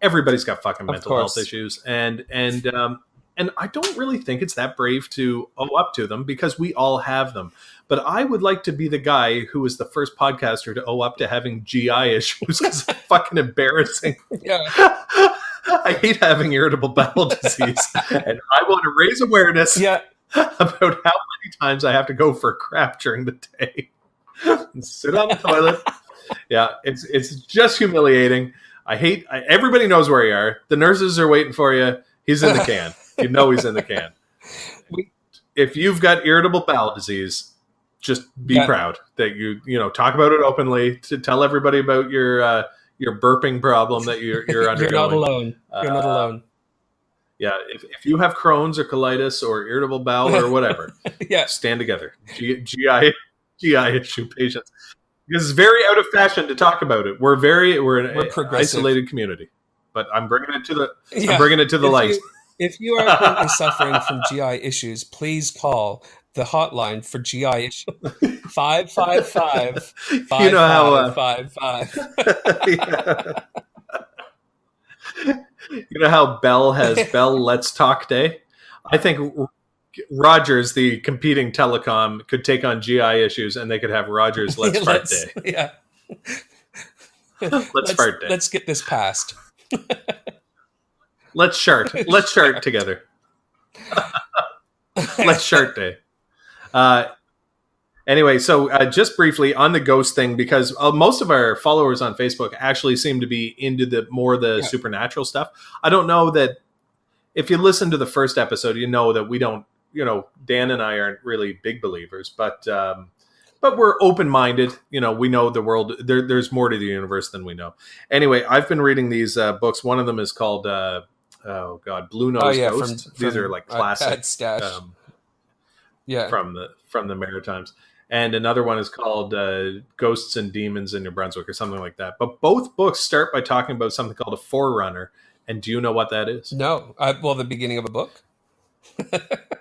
everybody's got fucking mental health issues, and I don't really think it's that brave to owe up to them because we all have them. But I would like to be the guy who was the first podcaster to owe up to having GI issues. It's fucking embarrassing. Yeah. I hate having irritable bowel disease, and I want to raise awareness about how many times I have to go for crap during the day and sit on the toilet. Yeah, it's just humiliating. Everybody knows where you are. The nurses are waiting for you. He's in the can. You know he's in the can. If you've got irritable bowel disease, just be proud that you talk about it openly, to tell everybody about your burping problem that you're undergoing. You're not alone. You're not alone. Yeah, if you have Crohn's or colitis or irritable bowel or whatever, stand together. GI issue patients. Because it's very out of fashion to talk about it. We're an isolated community, but I'm bringing it to the light. If you are currently suffering from GI issues, please call the hotline for GI issues 555 5555. You know how Bell has Bell Let's Talk Day? I think Rogers, the competing telecom, could take on GI issues, and they could have Rogers Let's Fart Day. Yeah, Let's fart day. Let's get this passed. Let's shart. Let's shart together. Let's shart day. Anyway, so just briefly on the ghost thing, because most of our followers on Facebook actually seem to be into the supernatural stuff. I don't know that if you listen to the first episode, you know that we don't. Dan and I aren't really big believers, but we're open-minded. We know the world. There's more to the universe than we know. Anyway, I've been reading these books. One of them is called Blue Nose Ghost. These are like classic, from the Maritimes. And another one is called Ghosts and Demons in New Brunswick or something like that. But both books start by talking about something called a forerunner. And do you know what that is? No. The beginning of a book?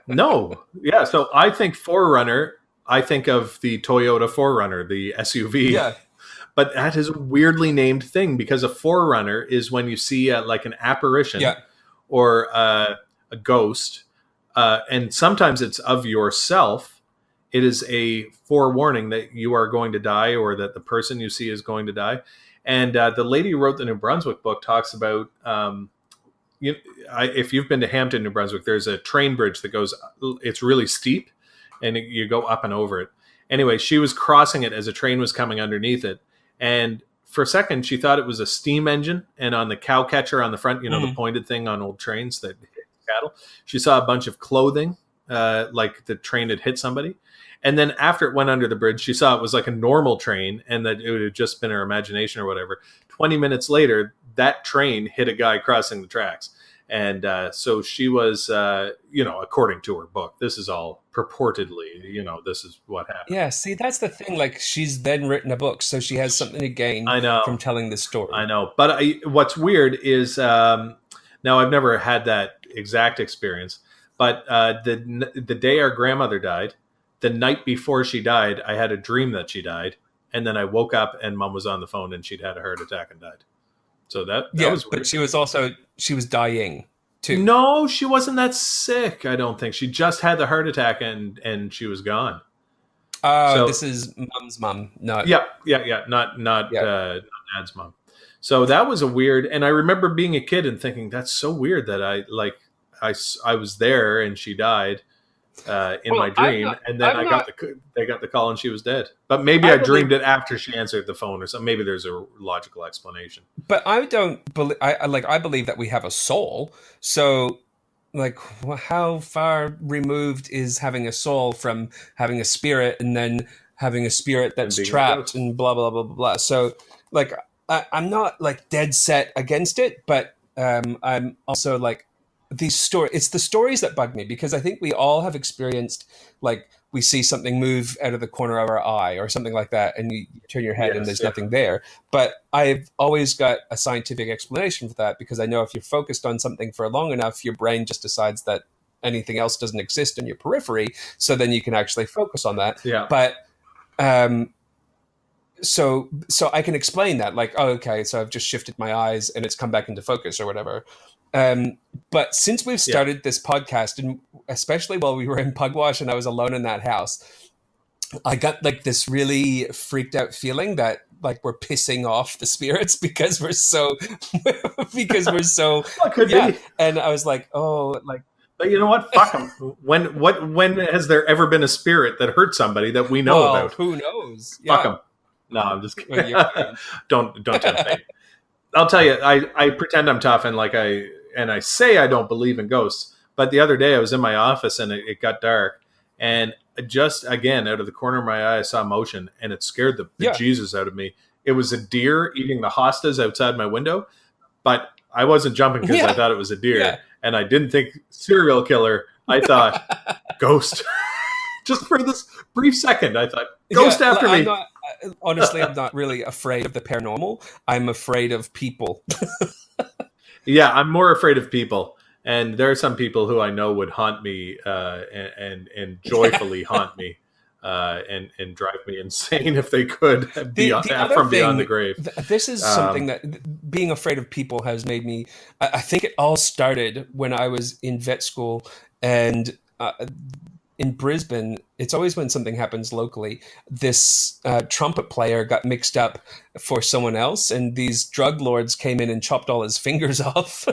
No. Yeah. So I think forerunner, I think of the Toyota 4Runner, the SUV. Yeah. But that is a weirdly named thing because a forerunner is when you see like an apparition or a ghost. And sometimes it's of yourself. It is a forewarning that you are going to die or that the person you see is going to die. And the lady who wrote the New Brunswick book talks about, if you've been to Hampton, New Brunswick, there's a train bridge that goes, it's really steep and you go up and over it. Anyway, she was crossing it as a train was coming underneath it. And for a second, she thought it was a steam engine. And on the cow catcher on the front, the pointed thing on old trains that hit cattle, she saw a bunch of clothing like the train had hit somebody. And then after it went under the bridge, she saw it was like a normal train and that it had just been her imagination or whatever. 20 minutes later, that train hit a guy crossing the tracks. And so she was, according to her book, this is all purportedly, this is what happened. Yeah, see, that's the thing. Like, she's then written a book, so she has something to gain from telling this story. I know. But what's weird is, now I've never had that exact experience, but the day our grandmother died, the night before she died, I had a dream that she died. And then I woke up and Mom was on the phone and she'd had a heart attack and died. So that was weird. But she was dying too. No, she wasn't that sick, I don't think. She just had the heart attack and she was gone. So this is Mom's mom. No. Yeah. Not Dad's mom. So that was a weird, and I remember being a kid and thinking, that's so weird that I was there and she died in my dream, and then they got the call and she was dead. But maybe I dreamed it after she answered the phone or something. Maybe there's a logical explanation. But I don't believe. I believe that we have a soul. So, like, how far removed is having a soul from having a spirit, and then having a spirit that's trapped and blah blah blah blah blah. So, like, I'm not like dead set against it, but I'm also like. It's the stories that bug me, because I think we all have experienced, like, we see something move out of the corner of our eye or something like that, and you turn your head and there's nothing there. But I've always got a scientific explanation for that, because I know if you're focused on something for long enough, your brain just decides that anything else doesn't exist in your periphery, so then you can actually focus on that. Yeah. But so I can explain that, like, oh, okay, so I've just shifted my eyes and it's come back into focus or whatever. But since we've started this podcast, and especially while we were in Pugwash and I was alone in that house, I got like this really freaked out feeling that like we're pissing off the spirits because we're so Be. And I was like, oh, like, but you know what? Fuck them. When has there ever been a spirit that hurt somebody that we know about? Who knows? Fuck them. No, I'm just kidding. Don't tempt me. I'll tell you, I pretend I'm tough and I say I don't believe in ghosts. But the other day I was in my office and it got dark, and just again out of the corner of my eye I saw motion, and it scared the Jesus out of me. It was a deer eating the hostas outside my window, but I wasn't jumping because I thought it was a deer, and I didn't think serial killer. I thought ghost. Just for this brief second, I thought ghost after me. Honestly, I'm not really afraid of the paranormal. I'm afraid of people. Yeah, I'm more afraid of people. And there are some people who I know would haunt me and joyfully haunt me and drive me insane if they could from beyond the grave. This is something that being afraid of people has made me. I think it all started when I was in vet school, and in Brisbane, it's always when something happens locally, this trumpet player got mixed up for someone else, and these drug lords came in and chopped all his fingers off.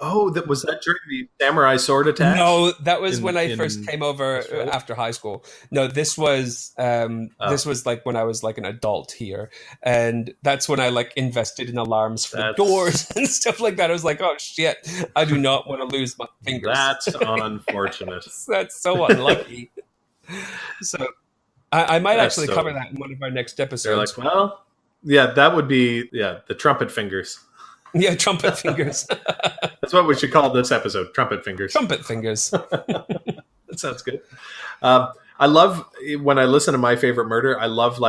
Was that during the samurai sword attack? No, that was when I first came over after high school. No, this was like when I was like an adult here, and that's when I like invested in alarms for doors and stuff like that. I was like, oh shit, I do not want to lose my fingers. That's unfortunate. That's so unlucky. So I might actually cover that in one of our next episodes. They're like, well, yeah, that would be the trumpet fingers. Yeah, trumpet fingers. That's what we should call this episode, Trumpet Fingers. Trumpet Fingers. That sounds good. I love, when I listen to My Favorite Murder, I love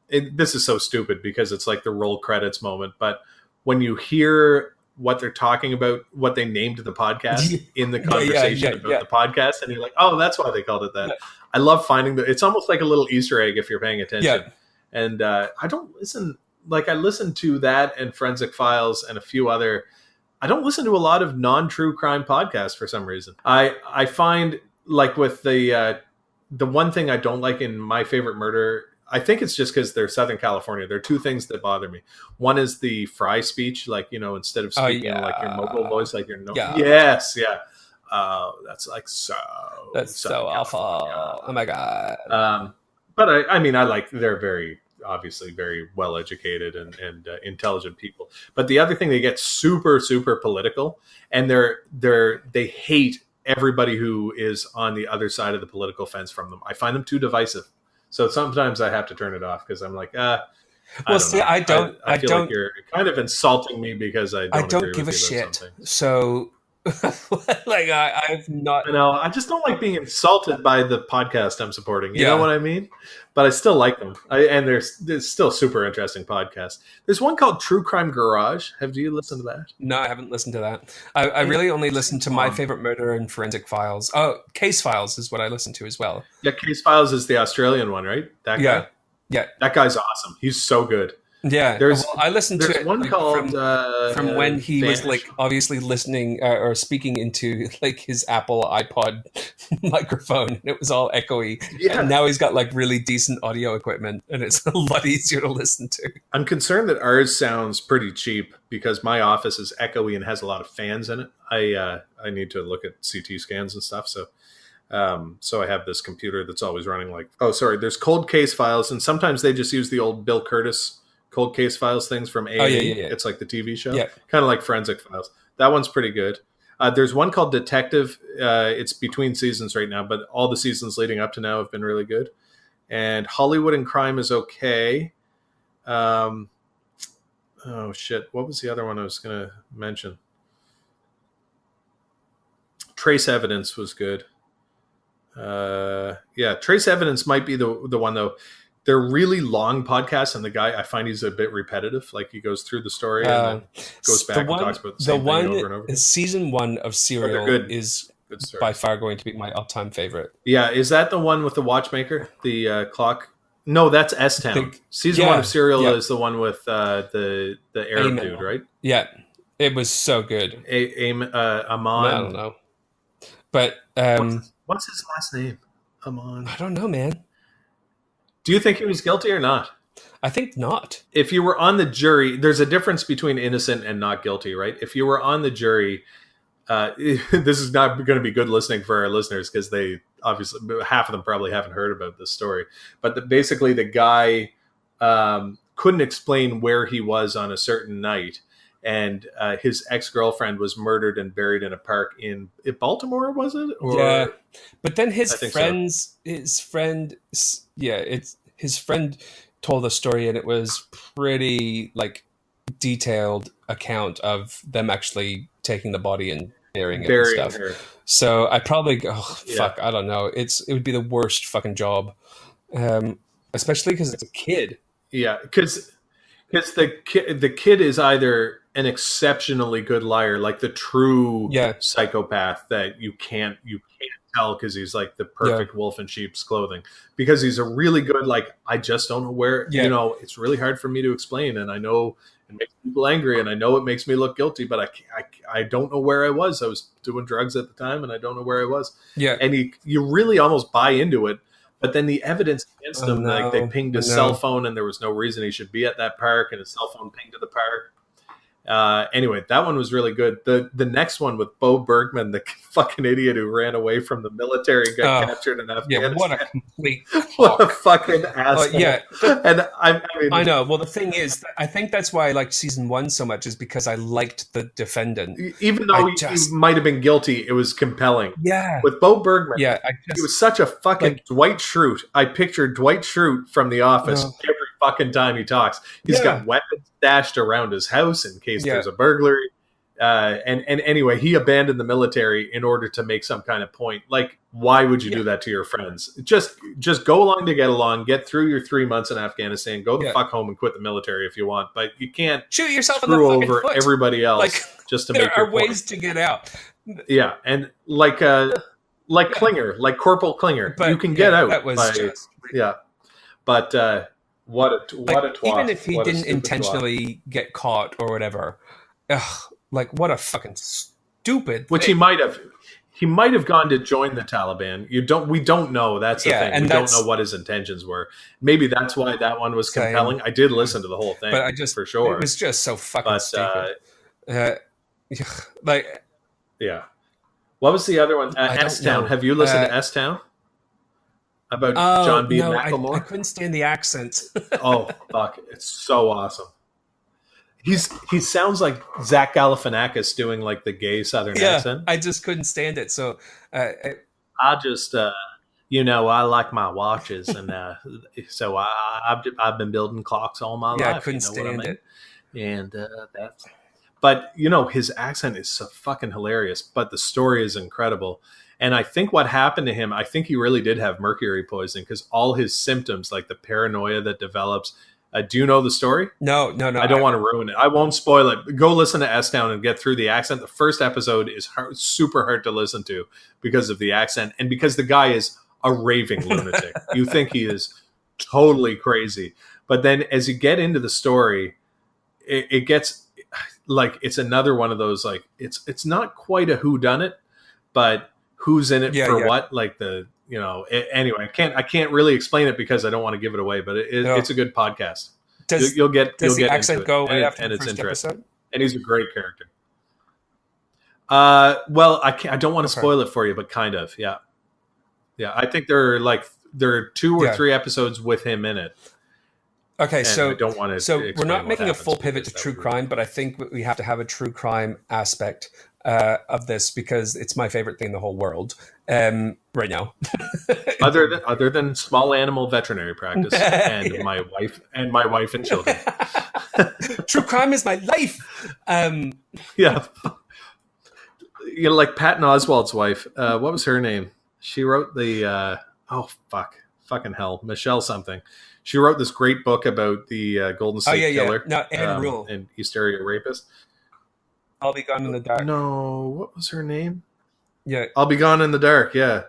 this is so stupid because it's like the roll credits moment, but when you hear what they're talking about, what they named the podcast in the conversation about the podcast, and you're like, oh, that's why they called it that. Yeah. I love finding it's almost like a little Easter egg if you're paying attention. Yeah. And I don't listen... Like, I listen to that and Forensic Files and a few other... I don't listen to a lot of non-true crime podcasts for some reason. I find, like, with the one thing I don't like in My Favorite Murder, I think it's just because they're Southern California. There are two things that bother me. One is the Fry speech, like, instead of speaking like your mobile voice, like your... Yes, yeah. That's like so... That's so awful. Oh, my God. But, I mean, I like... They're very... obviously very well educated and intelligent people. But the other thing, they get super, super political, and they hate everybody who is on the other side of the political fence from them. I find them too divisive. So sometimes I have to turn it off because I'm like, I don't like you're kind of insulting me because I don't agree give with a you shit. So like I've not. I know. I just don't like being insulted by the podcast I'm supporting. You know what I mean? But I still like them. And there's still super interesting podcasts. There's one called True Crime Garage. Have you listened to that? No, I haven't listened to that. I really only listened to My Favorite Murder and Forensic Files. Oh, Case Files is what I listen to as well. Yeah, Case Files is the Australian one, right? That guy? Yeah. That guy's awesome. He's so good. Yeah, I listened to it one called from when he was like obviously listening or speaking into like his Apple iPod microphone. It was all echoey. Yeah. And now he's got like really decent audio equipment, and it's a lot easier to listen to. I'm concerned that ours sounds pretty cheap because my office is echoey and has a lot of fans in it. I need to look at CT scans and stuff. So I have this computer that's always running like, there's Cold Case Files, and sometimes they just use the old Bill Curtis Cold Case Files things from A&E. Yeah. It's like the TV show, kind of like Forensic Files. That one's pretty good. There's one called Detective. It's between seasons right now, but all the seasons leading up to now have been really good. And Hollywood and Crime is okay. What was the other one I was going to mention? Trace Evidence was good. Trace Evidence might be the one though. They're really long podcasts, and the guy, I find he's a bit repetitive. Like he goes through the story and then goes back and talks about the same thing over and over. Season 1 of Serial is by far going to be my all-time favorite. Yeah, is that the one with the watchmaker, the clock? No, that's S-Town. Season 1 of Serial is the one with the Arab dude, right? Yeah, it was so good. Amon. I don't know, but what's his last name? Amon. I don't know, man. Do you think he was guilty or not? I think not. If you were on the jury, there's a difference between innocent and not guilty, right? If you were on the jury, this is not going to be good listening for our listeners because they obviously, half of them probably haven't heard about this story. But basically the guy couldn't explain where he was on a certain night. And his ex-girlfriend was murdered and buried in a park in Baltimore, was it? Yeah. But then his friend told a story, and it was pretty like detailed account of them actually taking the body and burying it and stuff. Her. So I probably I don't know. It would be the worst fucking job, especially because it's a kid. Yeah, because the kid is either an exceptionally good liar, like the true psychopath that you can't tell because he's like the perfect wolf in sheep's clothing, because he's a really good, like, I just don't know where, it's really hard for me to explain. And I know it makes people angry and I know it makes me look guilty, but I don't know where I was. I was doing drugs at the time and I don't know where I was. Yeah. And you really almost buy into it. But then the evidence against him, like they pinged his cell phone and there was no reason he should be at that park, and his cell phone pinged to the park. Anyway, that one was really good. The next one with Bo Bergman, the fucking idiot who ran away from the military and got captured in Afghanistan. Yeah, what a complete what a fucking asshole. And I mean, I know. Well, the thing is, I think that's why I liked season 1 so much, is because I liked the defendant. Even though he might have been guilty, it was compelling. Yeah. With Bo Bergman, he was such a fucking Dwight Schrute. I pictured Dwight Schrute from The Office every fucking time he talks. He's got weapons stashed around his house in case there's a burglary. And anyway, he abandoned the military in order to make some kind of point. Like, why would you do that to your friends? Just go along to get along, get through your 3 months in Afghanistan, go the fuck home and quit the military if you want. But you can't shoot yourself screw in the over foot. Everybody else just to make your point. There are ways to get out. Yeah, and like Klinger, like Corporal Klinger, but you can get out. That was but what a twat. Even if he didn't intentionally get caught or whatever, like what a fucking stupid thing. He might have gone to join the Taliban. We don't know. That's the thing. We don't know what his intentions were. Maybe that's why that one was compelling. I did listen to the whole thing, but for sure. It was just so fucking stupid. What was the other one? S-Town. Have you listened to S-Town? About John B. McLemore? I couldn't stand the accent. Oh, fuck. It's so awesome. he sounds like Zach Galifianakis doing like the gay Southern accent. I just couldn't stand it. So I just, I like my watches, and so I've been building clocks all my life. I couldn't stand it. And that's. But his accent is so fucking hilarious. But the story is incredible. And I think what happened to him, I think he really did have mercury poisoning, because all his symptoms, like the paranoia that develops. Do you know the story? No. I don't want to ruin it. I won't spoil it. Go listen to S-Town and get through the accent. The first episode is super hard to listen to because of the accent and because the guy is a raving lunatic. You think he is totally crazy. But then as you get into the story, it gets like, it's another one of those, like, it's not quite a whodunit, but who's in it for what? Like anyway, I can't really explain it because I don't want to give it away, but it's a good podcast. Does the accent go right after the first episode? And he's a great character. Well, I don't want to spoil it for you, but kind of, yeah. I think there are 2 or 3 episodes with him in it. Okay, and so I don't want to. So we're not making a full pivot to true crime, but I think we have to have a true crime aspect of this because it's my favorite thing in the whole world right now. other than small animal veterinary practice and my wife and children. True crime is my life. Yeah, like Patton Oswalt's wife. What was her name? She wrote the fucking hell, Michelle something. She wrote this great book about the Golden State Killer. No, Anne Rule. And East Area Rapist. I'll Be Gone in the Dark. No, what was her name? Yeah. I'll Be Gone in the Dark, yeah.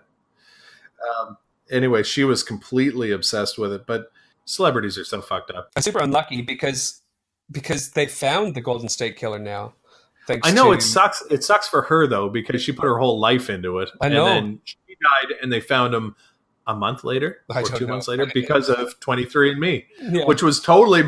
Anyway, she was completely obsessed with it, but celebrities are so fucked up. I'm super unlucky because they found the Golden State Killer now. I know it sucks. It sucks for her, though, because she put her whole life into it. I know. And then she died, and they found him a month later or 2 months later because of 23andMe, which was totally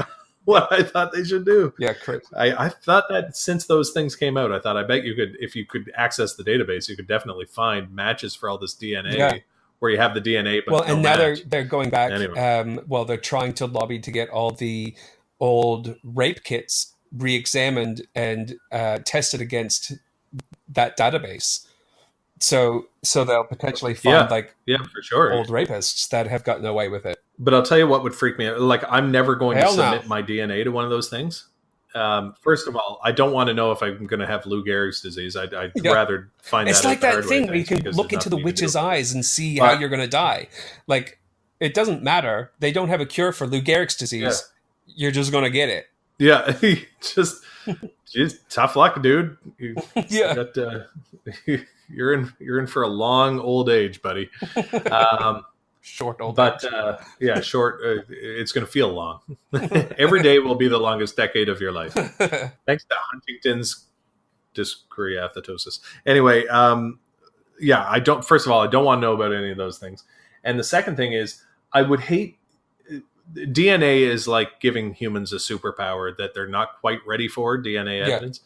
what I thought they should do. Yeah, correct. I thought that since those things came out, I bet you could, if you could access the database, you could definitely find matches for all this DNA where you have the DNA. But and now they're going back. Anyway. They're trying to lobby to get all the old rape kits re-examined and tested against that database. So they'll potentially find for sure old rapists that have gotten away with it. But I'll tell you what would freak me out. Like, I'm never going to submit my DNA to one of those things. First of all, I don't want to know if I'm going to have Lou Gehrig's disease. I'd rather find it's that. It's like that thing where you can look into the witch's eyes and see how you're going to die. Like, it doesn't matter. They don't have a cure for Lou Gehrig's disease. Yeah. You're just going to get it. Yeah, just tough luck, dude. You're in for a long old age, buddy. Short old age. But short. It's going to feel long. Every day will be the longest decade of your life. Thanks to Huntington's dyscreathetosis. Anyway, I don't. First of all, I don't want to know about any of those things. And the second thing is, I would hate. DNA is like giving humans a superpower that they're not quite ready for, DNA evidence.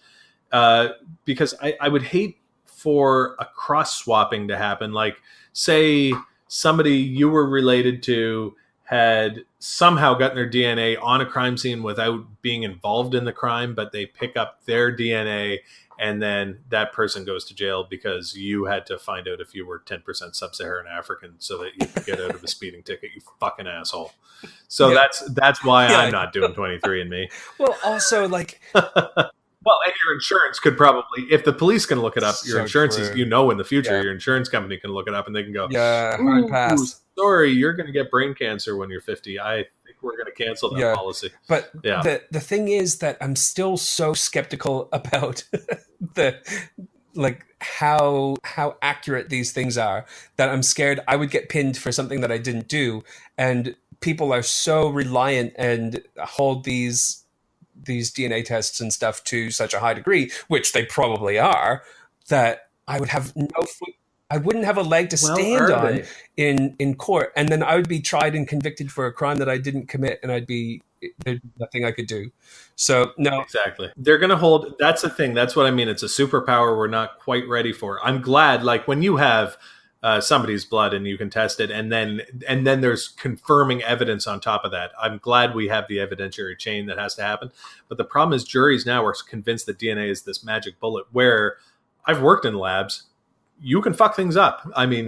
Because I would hate for a cross-swapping to happen. Like, say somebody you were related to had somehow gotten their DNA on a crime scene without being involved in the crime, but they pick up their DNA and then that person goes to jail because you had to find out if you were 10% sub-Saharan African so that you could get out of a speeding ticket, you fucking asshole. So that's why I'm not doing 23andMe. Well, also, like... Well, and your insurance could probably, if the police can look it up, your insurance is, in the future, your insurance company can look it up and they can go, hard pass. Sorry, you're going to get brain cancer when you're 50. I think we're going to cancel that policy. But the thing is that I'm still so skeptical about how accurate these things are that I'm scared I would get pinned for something that I didn't do. And people are so reliant and hold these DNA tests and stuff to such a high degree, which they probably are, that I would have I wouldn't have a leg to stand on in court. And then I would be tried and convicted for a crime that I didn't commit, and there'd be nothing I could do. So, no. Exactly. They're going to hold, that's the thing. That's what I mean. It's a superpower we're not quite ready for. I'm glad, like, when you have somebody's blood and you can test it, and then there's confirming evidence on top of that. I'm glad we have the evidentiary chain that has to happen, but the problem is juries now are convinced that DNA is this magic bullet, where I've worked in labs, you can fuck things up. I mean,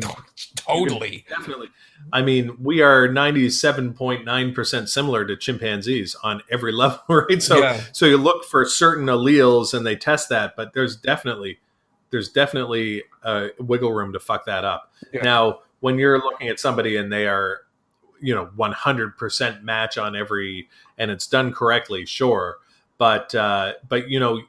totally. Definitely. I mean, we are 97.9% similar to chimpanzees on every level, right? So you look for certain alleles and they test that, but there's definitely wiggle room to fuck that up. Yeah. Now, when you're looking at somebody and they are, 100% match on every, and it's done correctly, sure. But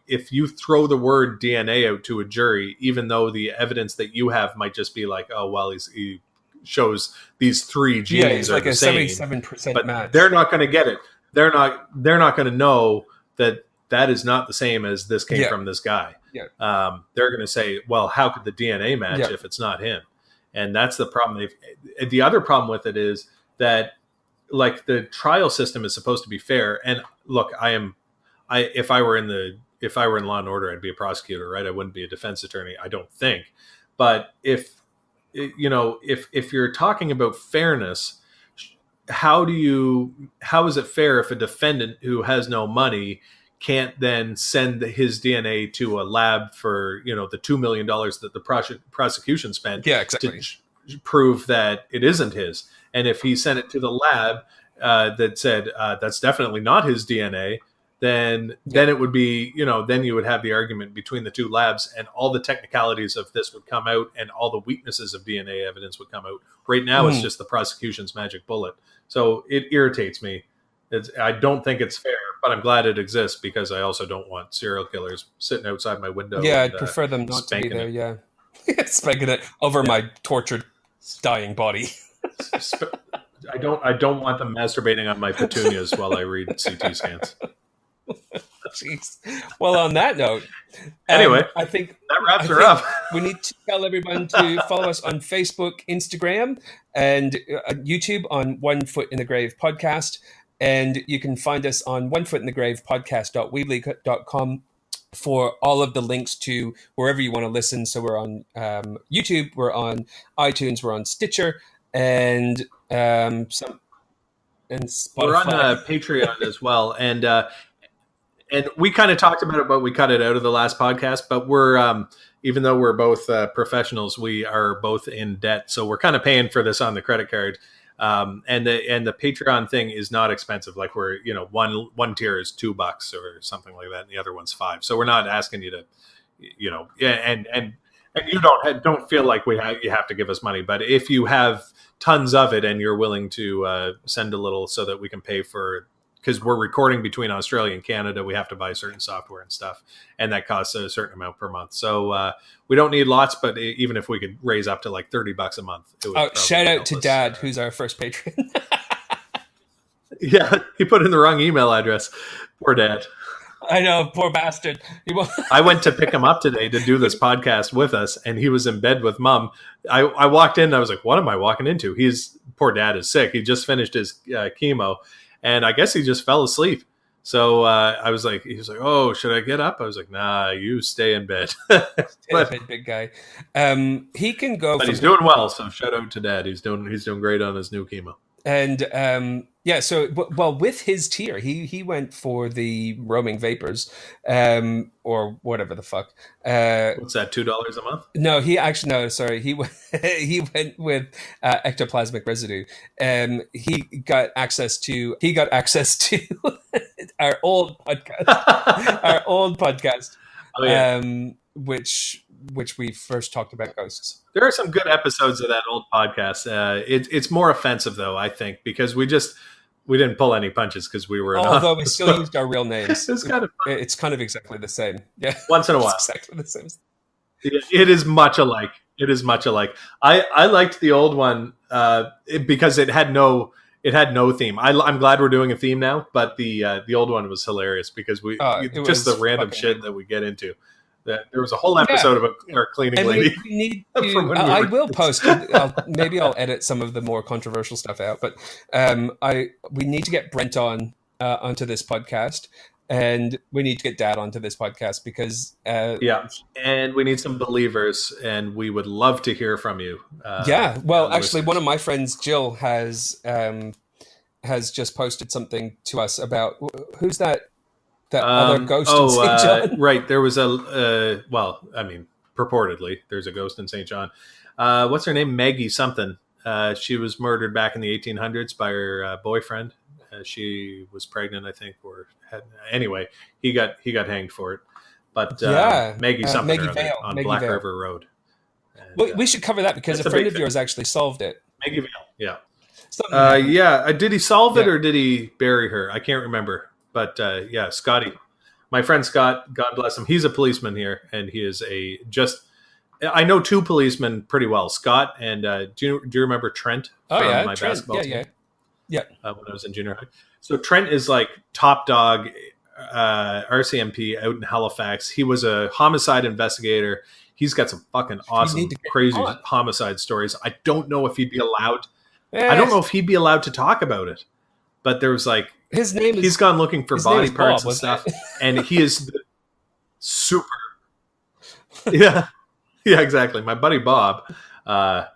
if you throw the word DNA out to a jury, even though the evidence that you have might just be like, oh, well, he shows these 3 genes are like the same, 77% match. They're not going to get it. They're not going to know that is not the same as this came from this guy. Yeah. They're going to say, well, how could the DNA match if it's not him? And that's the problem. The other problem with it is that, like, the trial system is supposed to be fair. And look, if I were in Law and Order, I'd be a prosecutor, right? I wouldn't be a defense attorney, I don't think. But if you're talking about fairness, how is it fair if a defendant who has no money can't then send his DNA to a lab for, the $2 million that the prosecution spent to prove that it isn't his? And if he sent it to the lab that said that's definitely not his DNA, then it would be, then you would have the argument between the two labs, and all the technicalities of this would come out, and all the weaknesses of DNA evidence would come out. Right now, it's just the prosecution's magic bullet. So it irritates me. I don't think it's fair, but I'm glad it exists, because I also don't want serial killers sitting outside my window. Yeah, I'd prefer them not to be there. Yeah, spanking it over my tortured, dying body. I don't want them masturbating on my petunias while I read CT scans. Jeez. Well, on that note, anyway, I think that wraps her up. We need to tell everyone to follow us on Facebook, Instagram, and YouTube on One Foot in the Grave Podcast. And you can find us on onefootinthegravepodcast.weebly.com for all of the links to wherever you want to listen. So we're on YouTube, we're on iTunes, we're on Stitcher, and Spotify. We're on Patreon as well, and we kind of talked about it, but we cut it out of the last podcast. But we're even though we're both professionals, we are both in debt, so we're kind of paying for this on the credit card. And the Patreon thing is not expensive. Like, we're, one tier is $2 or something like that, and the other one's $5. So we're not asking you to, and you don't feel like you have to give us money. But if you have tons of it and you're willing to send a little so that we can pay for, because we're recording between Australia and Canada, we have to buy certain software and stuff, and that costs a certain amount per month. So we don't need lots, but even if we could raise up to like $30 a month, it would shout out to Dad, who's our first patron. Yeah, he put in the wrong email address. Poor Dad. I know, poor bastard. I went to pick him up today to do this podcast with us, and he was in bed with Mom. I walked in, and I was like, "What am I walking into?" Poor Dad is sick. He just finished his chemo. And I guess he just fell asleep. So he was like, "Oh, should I get up?" I was like, "Nah, you stay in bed." Big guy. He can go. But he's doing well. So shout out to Dad. He's doing great on his new chemo. And so with his tier, he went for the roaming vapors, or whatever the fuck. What's that? $2 a month? No, he went with ectoplasmic residue. He got access to our old podcast, Oh, yeah. which we first talked about ghosts. There are some good episodes of that old podcast. It's more offensive, though, I think, because we didn't pull any punches because we were. Although we still used our real names. It's kind of fun. It's kind of exactly the same. Yeah. Once in a while. It's exactly the same. It is much alike. I liked the old one because it had no theme. I'm glad we're doing a theme now, but the old one was hilarious because just the random shit that we get into. There was a whole episode about our cleaning lady. We need to, I will post. Maybe I'll edit some of the more controversial stuff out. But we need to get Brent onto this podcast, and we need to get Dad onto this podcast because Yeah, and we need some believers, and we would love to hear from you. Yeah, well, actually, listeners. one of my friends, Jill, has just posted something to us about who's that other ghost in St. John. Right, there was a well, I mean, purportedly, there's a ghost in St. John. What's her name? Maggie something. She was murdered back in the 1800s by her boyfriend. She was pregnant, I think, or anyway, he got hanged for it. But Maggie something Maggie Vale, on Maggie Black Vale. River Road. And, we should cover that because a friend of yours actually solved it. Maggie Vale, yeah. Did he solve it or did he bury her? I can't remember. But yeah, Scotty, my friend Scott, God bless him. He's a policeman here, and he is I know two policemen pretty well, Scott and do you remember Trent from my Trent. basketball team? Yeah. When I was in junior high. So Trent is like top dog RCMP out in Halifax. He was a homicide investigator. He's got some fucking awesome, crazy homicide stories. I don't know if he'd be allowed. I don't know if he'd be allowed to talk about it. But there was like he's gone looking for body parts and stuff, and he is super. Yeah, exactly. My buddy Bob, my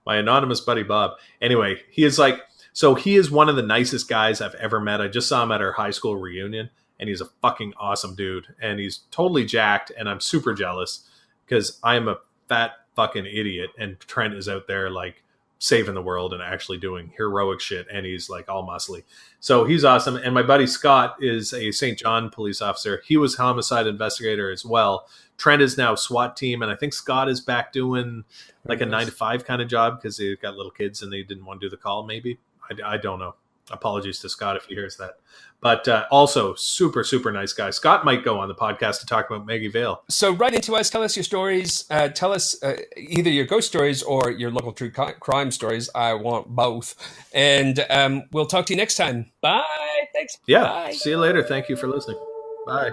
anonymous buddy Bob. Anyway, he is like. So he is one of the nicest guys I've ever met. I just saw him at our high school reunion, and he's a fucking awesome dude. And he's totally jacked, and I'm super jealous because I'm a fat fucking idiot, and Trent is out there like saving the world and actually doing heroic shit, and he's like all muscly. So he's awesome. And my buddy Scott is a St. John police officer. He was homicide investigator as well. Trent is now SWAT team, and I think Scott is back doing like a 9-to-5 kind of job because they've got little kids and they didn't want to do the call maybe. I don't know. Apologies to Scott if he hears that. But also, super, super nice guy. Scott might go on the podcast to talk about Maggie Vale. So write into us. Tell us your stories. Tell us either your ghost stories or your local true crime stories. I want both. And we'll talk to you next time. Bye. Thanks. Yeah. Bye. See you later. Thank you for listening. Bye.